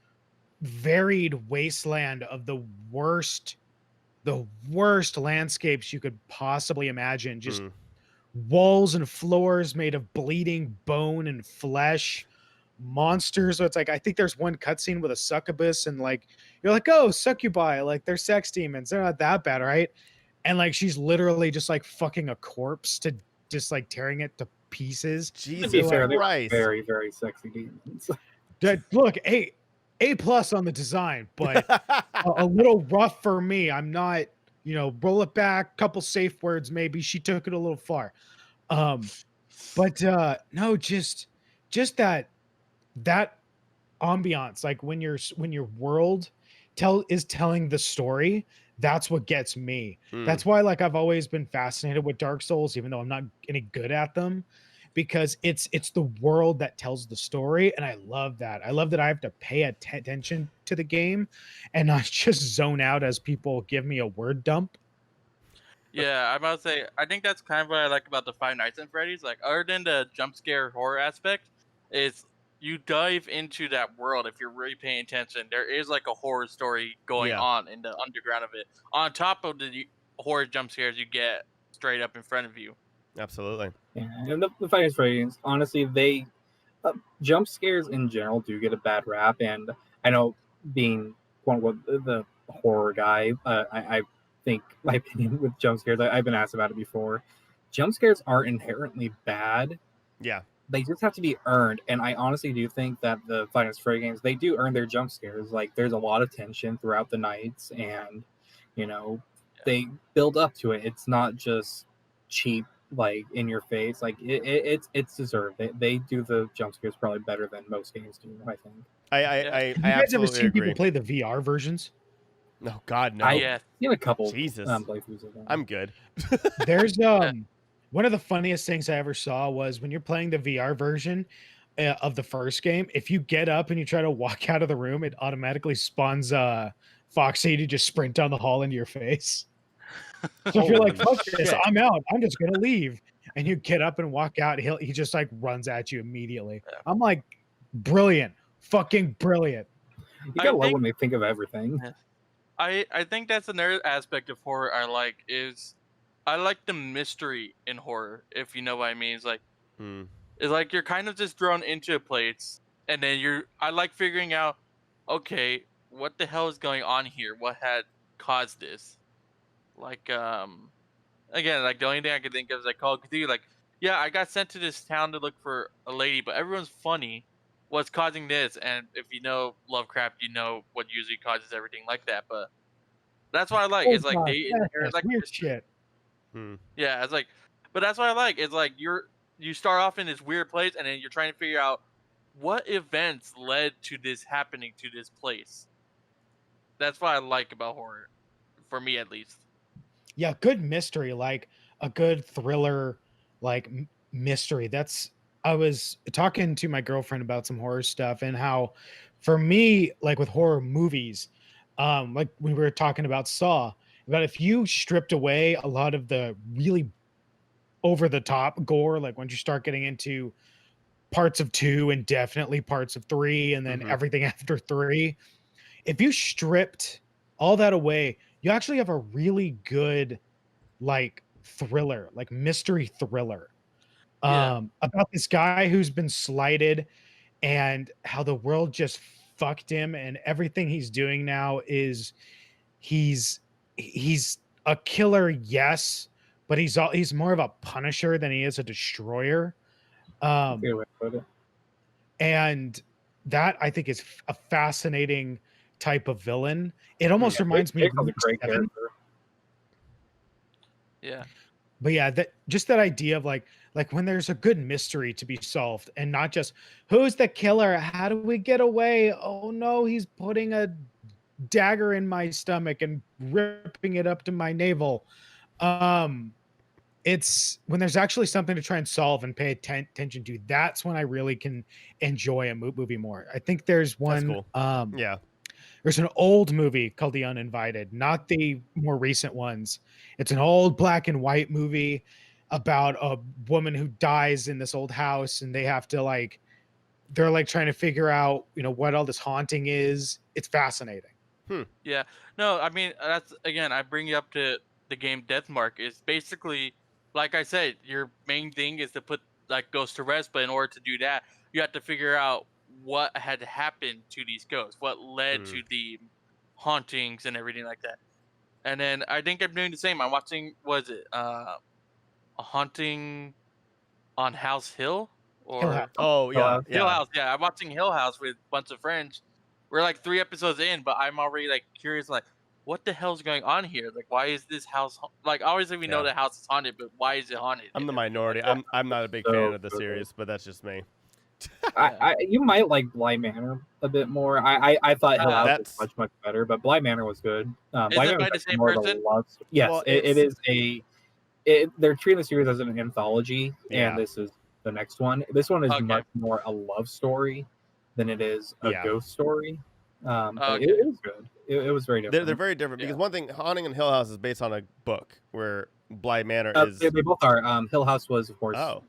varied wasteland of the worst landscapes you could possibly imagine. Just walls and floors made of bleeding bone and flesh, monsters. So it's like, I think there's one cutscene with a succubus, and like you're like, oh, succubi, like they're sex demons, they're not that bad, right? And like she's literally just like fucking a corpse to just like tearing it to pieces. Jesus To be fair, they were Christ. very, very sexy demons. Look, A plus on the design, but a little rough for me. I'm not, roll it back, couple safe words maybe. She took it a little far. But no, just that ambiance, like when your world is telling the story, that's what gets me. That's why, like, I've always been fascinated with Dark Souls, even though I'm not any good at them, because it's the world that tells the story, and I love that. I love that I have to pay attention to the game and not just zone out as people give me a word dump. Yeah, I'm about to say, I think that's kind of what I like about the Five Nights at Freddy's. Like, other than the jump scare horror aspect, is you dive into that world if you're really paying attention. There is like a horror story going on in the underground of it, on top of the horror jump scares you get straight up in front of you. Absolutely. Yeah, and the Five Nights at Freddy's, honestly, they jump scares in general do get a bad rap, and I know, being quote unquote the horror guy, I think my opinion with jump scares, I've been asked about it before. Jump scares are inherently bad. Yeah. They just have to be earned, and I honestly do think that the Five Nights at Freddy's games, they do earn their jump scares. Like, there's a lot of tension throughout the nights, and they build up to it. It's not just cheap, like in your face. Like it's deserved. They do the jump scares probably better than most games do, I think. I Have you guys ever absolutely seen agree. people play the VR versions? No, God, no. Yes. Seen a couple Jesus. playthroughs of them. I'm good. There's one of the funniest things I ever saw was when you're playing the VR version of the first game. If you get up and you try to walk out of the room, it automatically spawns Foxy to just sprint down the hall into your face. So if you're like, fuck this, I'm out, I'm just gonna leave, and you get up and walk out, he just like runs at you immediately. I'm like, brilliant, fucking brilliant. You gotta love when they think of everything. I think that's another aspect of horror I like, is I like the mystery in horror, if you know what I mean. It's like you're kind of just thrown into a place, and then I like figuring out, okay, what the hell is going on here? What had caused this? Like, again, like the only thing I could think of is like Call of Duty. Like, yeah, I got sent to this town to look for a lady, but everyone's funny. What's causing this? And if you know Lovecraft, you know what usually causes everything like that. But that's what I like. It's like that's like weird shit. Yeah, it's like, but that's what I like. It's like you start off in this weird place, and then you're trying to figure out what events led to this happening to this place. That's what I like about horror, for me at least. Yeah, good mystery, like a good thriller, like mystery. I was talking to my girlfriend about some horror stuff, and how, for me, like with horror movies, like we were talking about Saw, about if you stripped away a lot of the really over the top gore, like once you start getting into parts of 2 and definitely parts of 3, and then everything after 3, if you stripped all that away, you actually have a really good, like, thriller, like mystery thriller, Yeah. about this guy who's been slighted and how the world just fucked him, and everything he's doing now is he's he's a killer, yes, but he's more of a punisher than he is a destroyer. That's a good Um, way to put it. and that I think is a fascinating type of villain. It almost Yeah, reminds me of Jacob's a Luke great 7. character. Yeah. But yeah, that just that idea of like when there's a good mystery to be solved and not just who's the killer? How do we get away? Oh no, he's putting a dagger in my stomach and ripping it up to my navel. Um it's when there's actually something to try and solve and pay attention to. That's when I really can enjoy a movie more. I think there's That's one cool. Yeah. there's an old movie called The Uninvited, not the more recent ones. It's an old black and white movie about a woman who dies in this old house, and they have to they're like trying to figure out, what all this haunting is. It's fascinating. Yeah. No, I mean that's again. I bring you up to the game Deathmark. Is basically like I said, your main thing is to put like ghosts to rest, but in order to do that, you have to figure out what had happened to these ghosts, what led Mm. to the hauntings and everything like that. And then I think I'm doing the same. I'm watching. Was it a haunting on House Hill Hill House. or Oh Hill yeah, House. Hill yeah. House? Yeah, I'm watching Hill House with a bunch of friends. We're like 3 episodes in, but I'm already like curious, like what the hell's going on here? Like, why is this house like? Obviously, we know Yeah. the house is haunted, but why is it haunted? I'm the and everything like minority. that. I'm not a big So fan of the good. series, but that's just me. You might like Bly Manor a bit more. I thought Hill House That's- was much better, but Bly Manor was good. Is Bly it Manor by was the actually same more of a person? love. Yes, Well, it it's- is they're treating the series as an anthology, Yeah. and this is the next one. This one is Okay. much more a love story than it is a Yeah. ghost story. But Okay. it was good. It was very different. They're very different because Yeah. one thing, Haunting in Hill House is based on a book where Bly Manor is. They both are. Hill House was, of course, Oh,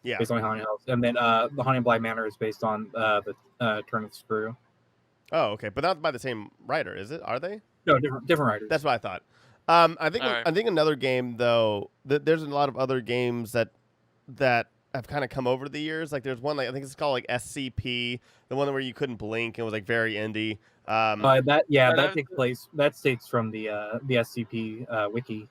yeah. based on Haunted House, and then the Haunting Bly Manor is based on the Turn of the Screw. Oh, okay, but not by the same writer, is it? Are they? No, different writers. That's what I thought. I think Alright. I think another game though. There's a lot of other games that have kind of come over the years. Like there's one I think it's called like SCP, the one where you couldn't blink and was like very indie. That takes place. That states from the SCP wiki,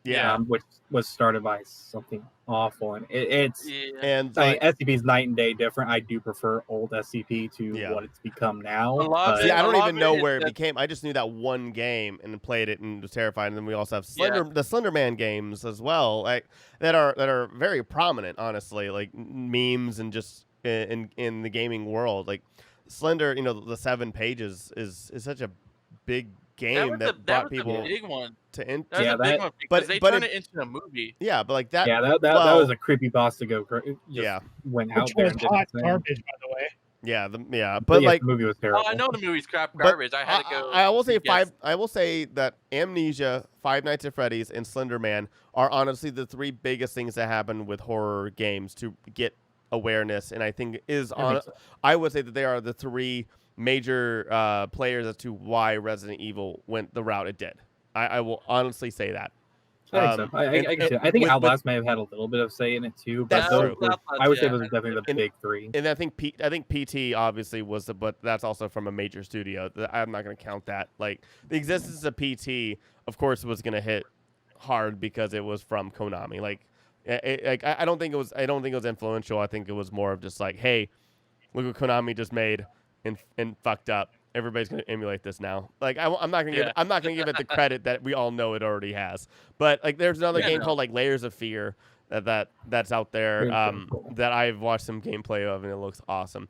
yeah, which was started by something awful, and it's. Yeah. and I like, mean, SCP is night and day different. I do prefer old SCP to Yeah. what it's become now. A lot of see, it- I don't a lot even of it know is where it that- became. I just knew that one game and played it and was terrified. And then we also have the Slender Man games as well, like that are very prominent, honestly, like memes and just in the gaming world. Like Slender, the 7 pages is such a big game that brought people a big one. to That was Yeah, a big that- one because but- they but turned it- it into a movie. yeah, but like that. Yeah, that well, was a creepy boss to go. Yeah. Went out Which there was and did hot his thing. garbage, by the way. yeah, But but yes, like the movie was Oh, terrible. I know the movie's crap But garbage. I had to go. I will say guess. I will say that Amnesia, Five Nights at Freddy's, and Slender Man are honestly the 3 biggest things that happen with horror games to get awareness, and I think I would say that they are the 3 major players as to why Resident Evil went the route it did. I will honestly say that. I think so. I can see that. I think with- Outlast may have had a little bit of say in it too, but That's true. I would say Yeah, those are definitely the and- big 3. And I think PT obviously was but that's also from a major studio. I'm not going to count that. Like the existence of PT, of course, was going to hit hard because it was from Konami. I don't think it was influential. I think it was more of just like, hey, look what Konami just made and fucked up. Everybody's going to emulate this now. Like I'm not going to give it the credit that we all know it already has. But like there's another game called like Layers of Fear that's out there that I've watched some gameplay of and it looks awesome.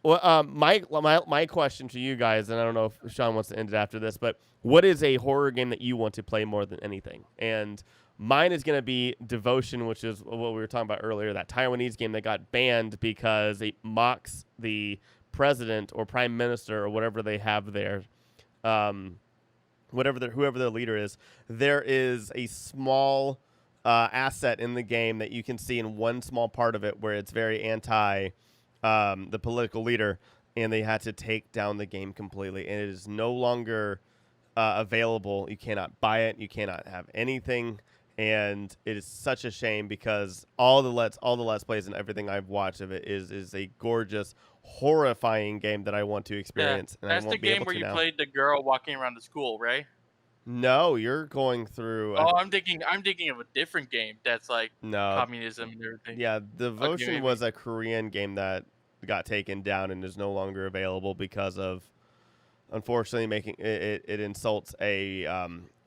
Well, my question to you guys, and I don't know if Sean wants to end it after this, but what is a horror game that you want to play more than anything? And mine is going to be Devotion, which is what we were talking about earlier, that Taiwanese game that got banned because it mocks the president or prime minister or whatever they have there, whoever their leader is. There is a small asset in the game that you can see in one small part of it where it's very anti the political leader, and they had to take down the game completely, and it is no longer available. You cannot buy it. You cannot have anything. and it is such a shame because all the let's plays and everything I've watched of it is a gorgeous, horrifying game that I want to experience, and I That's the won't be game able where to you now. played the girl walking around the school, right? No, you're going through. Oh, I'm thinking of a different game that's like No, communism and everything. yeah, Devotion maybe. was a Korean game that got taken down and is no longer available because of, unfortunately, making it insults a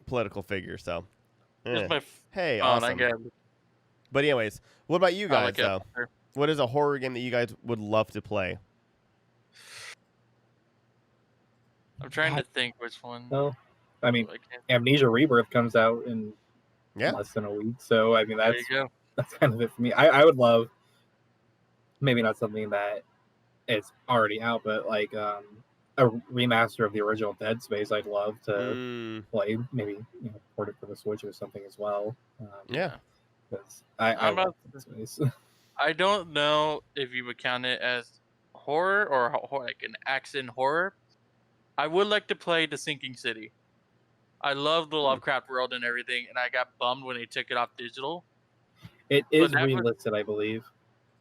political figure. So, It's my hey, phone. I awesome. get. But anyways, what about you I guys like it. though? What is a horror game that you guys would love to play? I'm trying to think which one. No, I mean, I can't- Amnesia Rebirth comes out in Yeah. less than a week, so I mean There you go. that's kind of it for me. I would love, maybe not something that is already out, but like a remaster of the original Dead Space. I'd love to play. Maybe port it for the Switch or something as well. Yeah. because I I'm love about- Dead Space. I don't know if you would count it as horror or like an action horror. I would like to play The Sinking City. I love the Lovecraft world and everything, and I got bummed when they took it off digital. It is that was- relisted, I believe.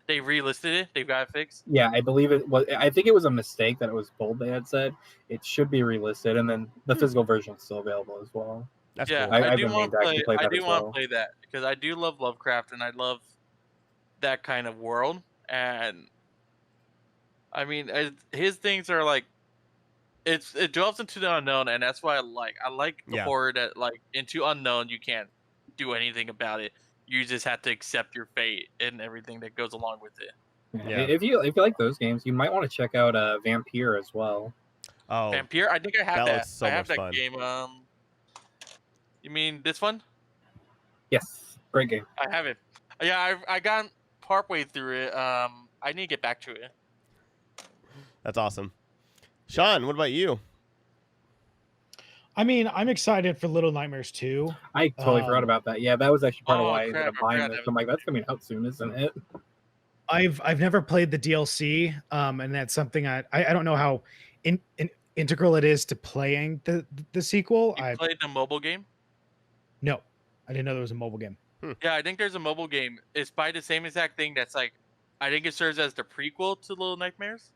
They relisted it. They got it fixed. Yeah, I believe it was. I think it was a mistake that it was pulled. They had said it should be relisted, and then the physical version is still available as well. That's Yeah, cool. I- I I've do been want meaning to actually to play play. I that do as want to well. play that because I do love Lovecraft and I love that kind of world. And I mean, his things are like it delves into the unknown, and that's why I like the Yeah. horror that like into unknown. You can't do anything about it. You just have to accept your fate and everything that goes along with it. Yeah. If you like those games, you might want to check out Vampire as well. Oh, Vampire, I think I have that that. looks so I have much that fun. game. You mean this one? Yes, great game. I have it. Yeah, I got partway through it. I need to get back to it. that's awesome. Sean, what about you? I mean, I'm excited for Little Nightmares 2. I totally forgot about that. Yeah, that was actually part of Oh, why I ended crap, up I buying forgot this. that I'm like, that's coming out soon, isn't it? I've never played the DLC, and that's something I don't know how integral it is to playing the sequel. You played the mobile game? No, I didn't know there was a mobile game. Yeah, I think there's a mobile game. It's by the same exact thing. That's like, I think it serves as the prequel to Little Nightmares.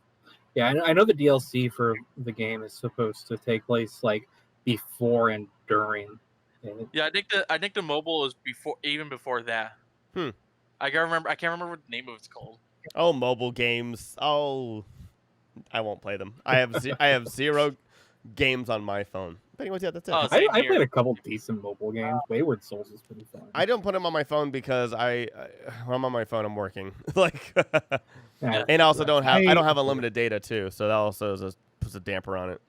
Yeah, I know the DLC for the game is supposed to take place like before and during. Yeah, I think the mobile is even before that. I can't remember what the name of it's called. Oh, mobile games. Oh, I won't play them. I have zero games on my phone. But anyways, yeah, that's it. Oh, I Same played here. a couple decent mobile games. Wayward Souls is pretty fun. I don't put them on my phone because when I'm on my phone, I'm working. like, Yeah. and I also don't have I don't have I- unlimited data too, so that also puts a damper on it.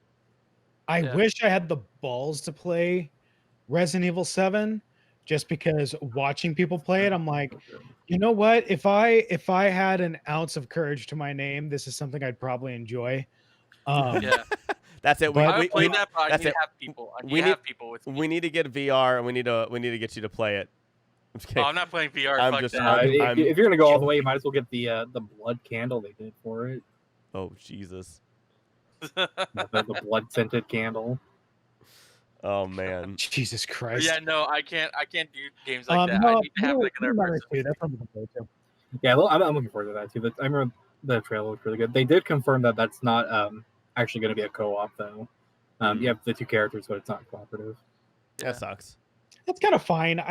I Yeah. wish I had the balls to play Resident Evil 7, just because watching people play it, I'm like, you know what? If I had an ounce of courage to my name, this is something I'd probably enjoy. Yeah, That's it. But- I would play that, but I that's need it. to have people. I need We to have people with me. We need to get VR, and we need to get you to play it. I'm just Oh, kidding. I'm not playing VR. I'm Fuck just- that. I'm- If you're gonna go all the way, you might as well get the blood candle they did for it. Oh Jesus. The blood scented candle. Oh man. Jesus Christ. Yeah, no, I can't do games like that. I No, need to have like another Nightmares person. 2, that's what I'm looking forward to. Yeah, well, I'm looking forward to that too. But I remember the trailer looked really good. They did confirm that that's not actually going to be a co-op though. You have the two characters, but it's not cooperative. Yeah. That sucks. That's kind of fine.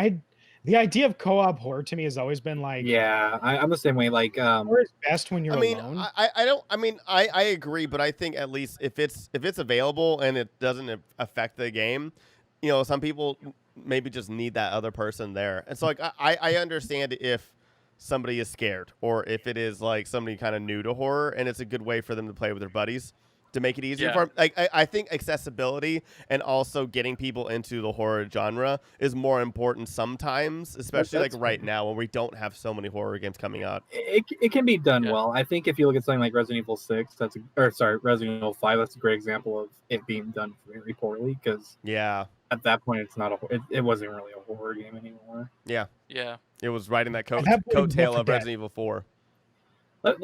The idea of co-op horror to me has always been like, Yeah, I'm the same way. Like, horror is best when you're I mean, alone. I don't. I mean, I agree, but I think at least if it's available and it doesn't affect the game, you know, some people maybe just need that other person there. And so, like, I understand if somebody is scared or if it is like somebody kind of new to horror, and it's a good way for them to play with their buddies to make it easier Yeah. for 'em. Like, I think accessibility and also getting people into the horror genre is more important sometimes, especially like That's right fair. now when we don't have so many horror games coming out. it can be done Yeah. well. I think if you look at something like Resident Evil 6, Resident Evil 5, that's a great example of it being done very poorly. Because Yeah. at that point, it's not it wasn't really a horror game anymore. Yeah. It was riding that At that point, coattail Left 4 of Dead. Resident Evil 4. Left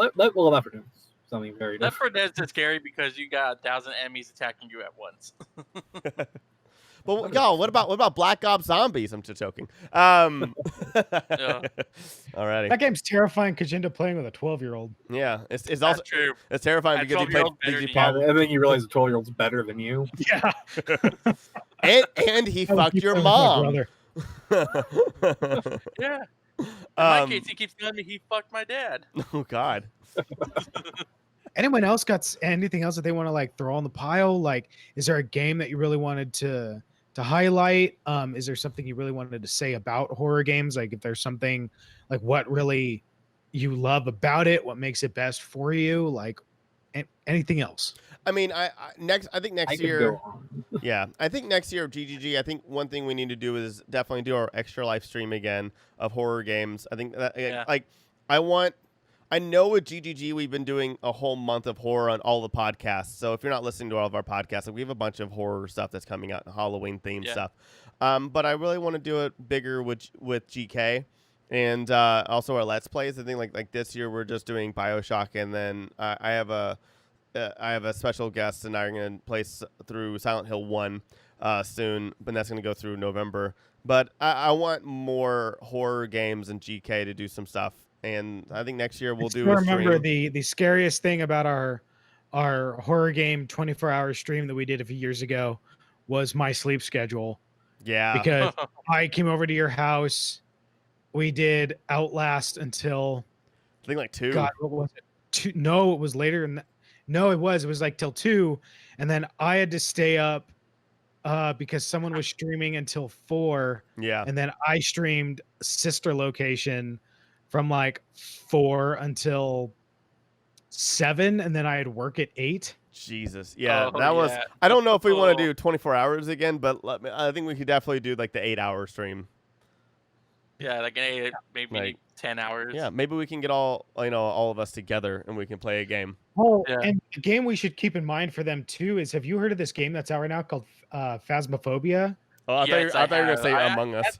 for Dead is something very Left different. 4 Dead's just scary because you got 1,000 enemies attacking you at once. But But y'all, what about Black Ops Zombies? I'm just joking. Yeah. Alrighty. That game's terrifying because you end up playing with a 12-year-old. Yeah, it's That's also true. it's terrifying That because you played 12-year-old better than Yeah, you. and then you realize the 12-year-old's better than you. Yeah. and he I would fucked keep your playing with my mom. brother. Yeah. In my case, he keeps telling me he fucked my dad. Oh God. Anyone else got anything else that they want to like throw on the pile? Like, is there a game that you really wanted to highlight? Is there something you really wanted to say about horror games? Like, if there's something like what really you love about it, what makes it best for you? Like, anything else? I mean, I think I next could year. go on. Yeah, I think next year of GGG, I think one thing we need to do is definitely do our extra live stream again of horror games. I think that Yeah. like I know with GGG we've been doing a whole month of horror on all the podcasts. So if you're not listening to all of our podcasts, like we have a bunch of horror stuff that's coming out, Halloween themed Yeah. stuff. But I really want to do it bigger with GK. And also our Let's Plays. I think like this year we're just doing BioShock, and then I have a special guest, and I'm going to play through Silent Hill 1 soon, but that's going to go through November. But I want more horror games and GK to do some stuff, and I think next year we'll I do still a remember stream. the scariest thing about our horror game 24-hour stream that we did a few years ago was my sleep schedule. Yeah. Because I came over to your house, we did Outlast until I think like 2. God, what was it? 2? No, it was later than that. No, it was like till 2, and then I had to stay up because someone was streaming until 4, Yeah. and then I streamed Sister Location from like 4 until 7, and then I had work at 8. Jesus. Yeah, Oh, that was. yeah. I don't know if we want to do 24 hours again, but I think we could definitely do like the 8-hour stream. Yeah, like maybe Like, 10 hours. Yeah, maybe we can get all of us together and we can play a game. Oh, Yeah. and the game we should keep in mind for them too is, have you heard of this game that's out right now called Phasmophobia? Oh, I Yes, thought you were gonna have. say Among Us.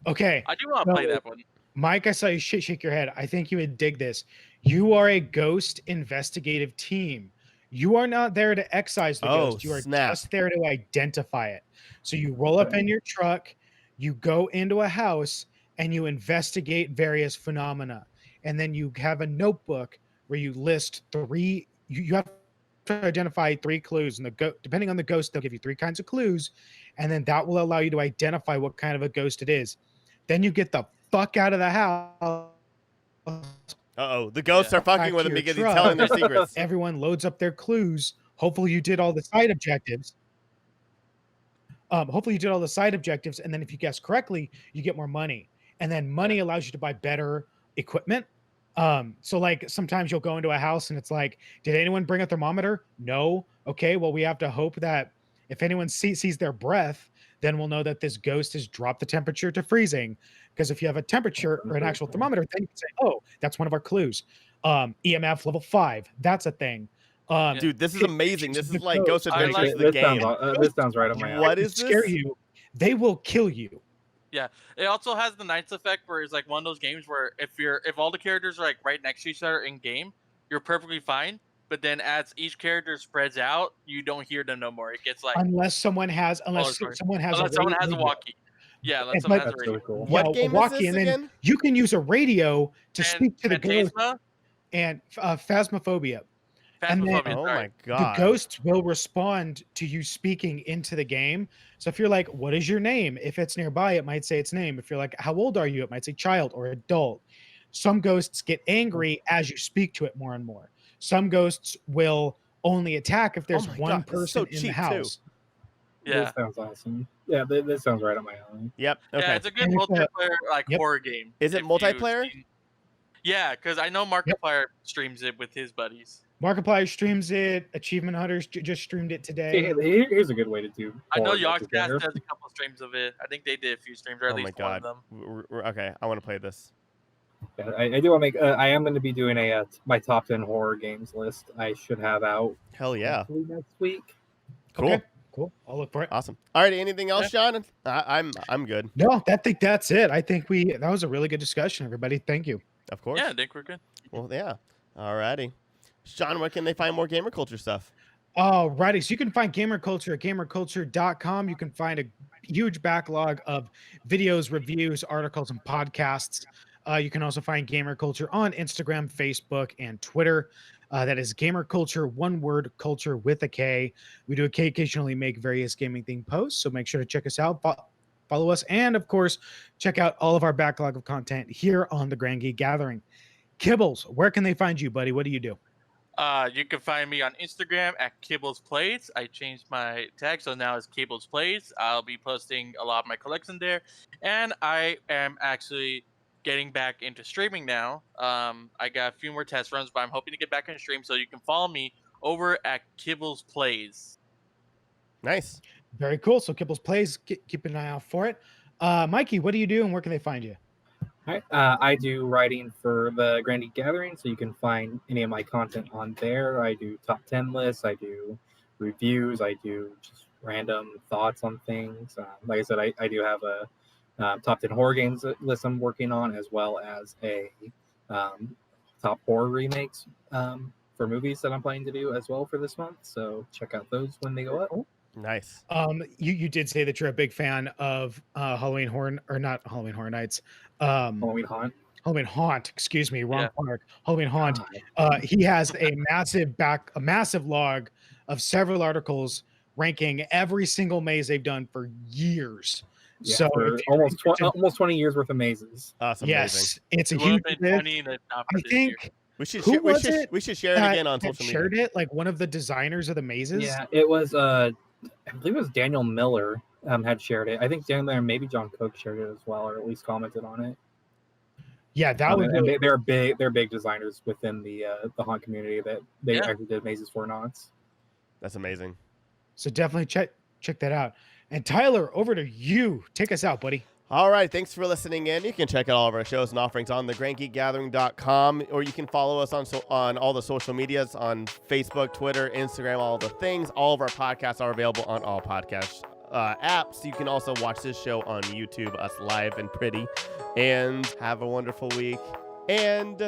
Okay, I do want to play So- that one. Mike, I saw you shake your head. I think you would dig this. You are a ghost investigative team. You are not there to excise the Oh, ghost. You are snap. just there to identify it. So you roll up in your truck, you go into a house, and you investigate various phenomena. And then you have a notebook where you list 3. You have to identify 3 clues, and depending on the ghost, they'll give you 3 kinds of clues, and then that will allow you to identify what kind of a ghost it is. Then you get the fuck out of the house. Uh-oh, the ghosts are Back fucking with to him your because he's truck. telling their secrets. Everyone loads up their clues. Hopefully you did all the side objectives. Hopefully you did all the side objectives, and then if you guess correctly, you get more money. And then money allows you to buy better equipment. So like sometimes you'll go into a house and it's like, did anyone bring a thermometer? No. Okay, well, we have to hope that if anyone sees their breath, then we'll know that this ghost has dropped the temperature to freezing. Because if you have a temperature or an actual thermometer, then you can say, oh, that's one of our clues. EMF level 5, that's a thing. Dude, this is amazing. This is like Ghost I Adventures, like the this game. This sounds right up my alley. What is scare this? you, they will kill you. It also has the Knights effect, where it's like one of those games where if all the characters are like right next to each other in game, you're perfectly fine. But then as each character spreads out, you don't hear them no more. It gets like Unless someone has someone has a walkie. Yeah, unless It's someone like- has a That's radio. really cool. Yeah, What a game is walkie, this and then again? you can use a radio to speak to the ghost. Phantasma? And Phasmophobia. And then- Phasmophobia, Oh sorry. my god. The ghosts will respond to you speaking into the game. So if you're like, what is your name? If it's nearby, it might say its name. If you're like, how old are you? It might say child or adult. Some ghosts get angry as you speak to it more and more. Some ghosts will only attack if there's my one God, this is so person in the cheap, too. house. Yeah. This sounds awesome. Yeah, this sounds right up my alley. Yep. Okay. Yeah, it's a good And it's a- multiplayer like Yep. horror game. Is it if multiplayer? you've seen- Yeah, because I know Markiplier streams it with his buddies. Markiplier streams it. Achievement Hunters just streamed it today. Here's a good way to do. I know horror multiplayer. Yogscast does a couple streams of it. I think they did a few streams, or at Oh my least one of god. them. Okay, I want to play this. Yeah, I do want to make. I am going to be doing my top 10 horror games list. I should have out Hell yeah. hopefully next week. Cool. Okay, cool. I'll look for it. Awesome. All right. Anything else, Sean? I'm good. No, that's it. I think that was a really good discussion, everybody. Thank you. Of course. Yeah, I think we're good. Well, yeah. All righty. Sean, where can they find more gamer culture stuff? Alrighty, so you can find GamerKulture at gamerkulture.com. You can find a huge backlog of videos, reviews, articles, and podcasts. You can also find GamerKulture on Instagram, Facebook, and Twitter. That is GamerKulture, one word, culture with a K. We do occasionally make various gaming themed posts, so make sure to check us out, follow us, and of course, check out all of our backlog of content here on the Grand Geek Gathering. Kibbles, where can they find you, buddy? What do you do? You can find me on Instagram at Kibbles Plays. I changed my tag, so now it's Kibbles Plays. I'll be posting a lot of my collection there, and I am actually getting back into streaming now. I got a few more test runs, but I'm hoping to get back in stream. So you can follow me over at Kibbles Plays. Nice. Very cool. So Kibbles Plays, keep an eye out for it. Mikey, what do you do and where can they find you? All right. I do writing for the Grand Geek Gathering, so you can find any of my content on there. I do top 10 lists, I do reviews, I do just random thoughts on things. Like I said, I do have a top 10 horror games list I'm working on, as well as a top horror remakes for movies that I'm planning to do as well for this month. So check out those when they go up. Nice. You did say that you're a big fan of Halloween Horror, or not Halloween Horror Nights. Halloween Haunt. Halloween Haunt, excuse me, wrong park. Halloween Haunt. God. He has a massive log of several articles ranking every single maze they've done for years. Yeah, So for if you're almost 20 years worth of mazes. That's amazing. yes, it's a It would huge have been list. funny if not I for this year. think We should Who was we it should share it again on that social shared media. it, like one of the designers of the mazes. Yeah, it was I believe it was Daniel Miller had shared it. I think Daniel Miller and maybe John Cook shared it as well, or at least commented on it. Yeah, that was and they're big designers within the haunt community that they Yeah. actually did mazes for knots. That's amazing. so definitely check that out. And Tyler, over to you. Take us out, buddy. All right, thanks for listening in. You can check out all of our shows and offerings on thegrandgeekgathering.com, or you can follow us on all the social medias on Facebook, Twitter, Instagram, all the things. All of our podcasts are available on all podcast apps. You can also watch this show on YouTube, us live and pretty. And have a wonderful week. And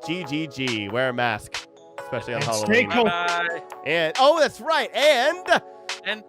GGG, wear a mask, especially on And stay Halloween. cool. Bye. And oh, that's right. And And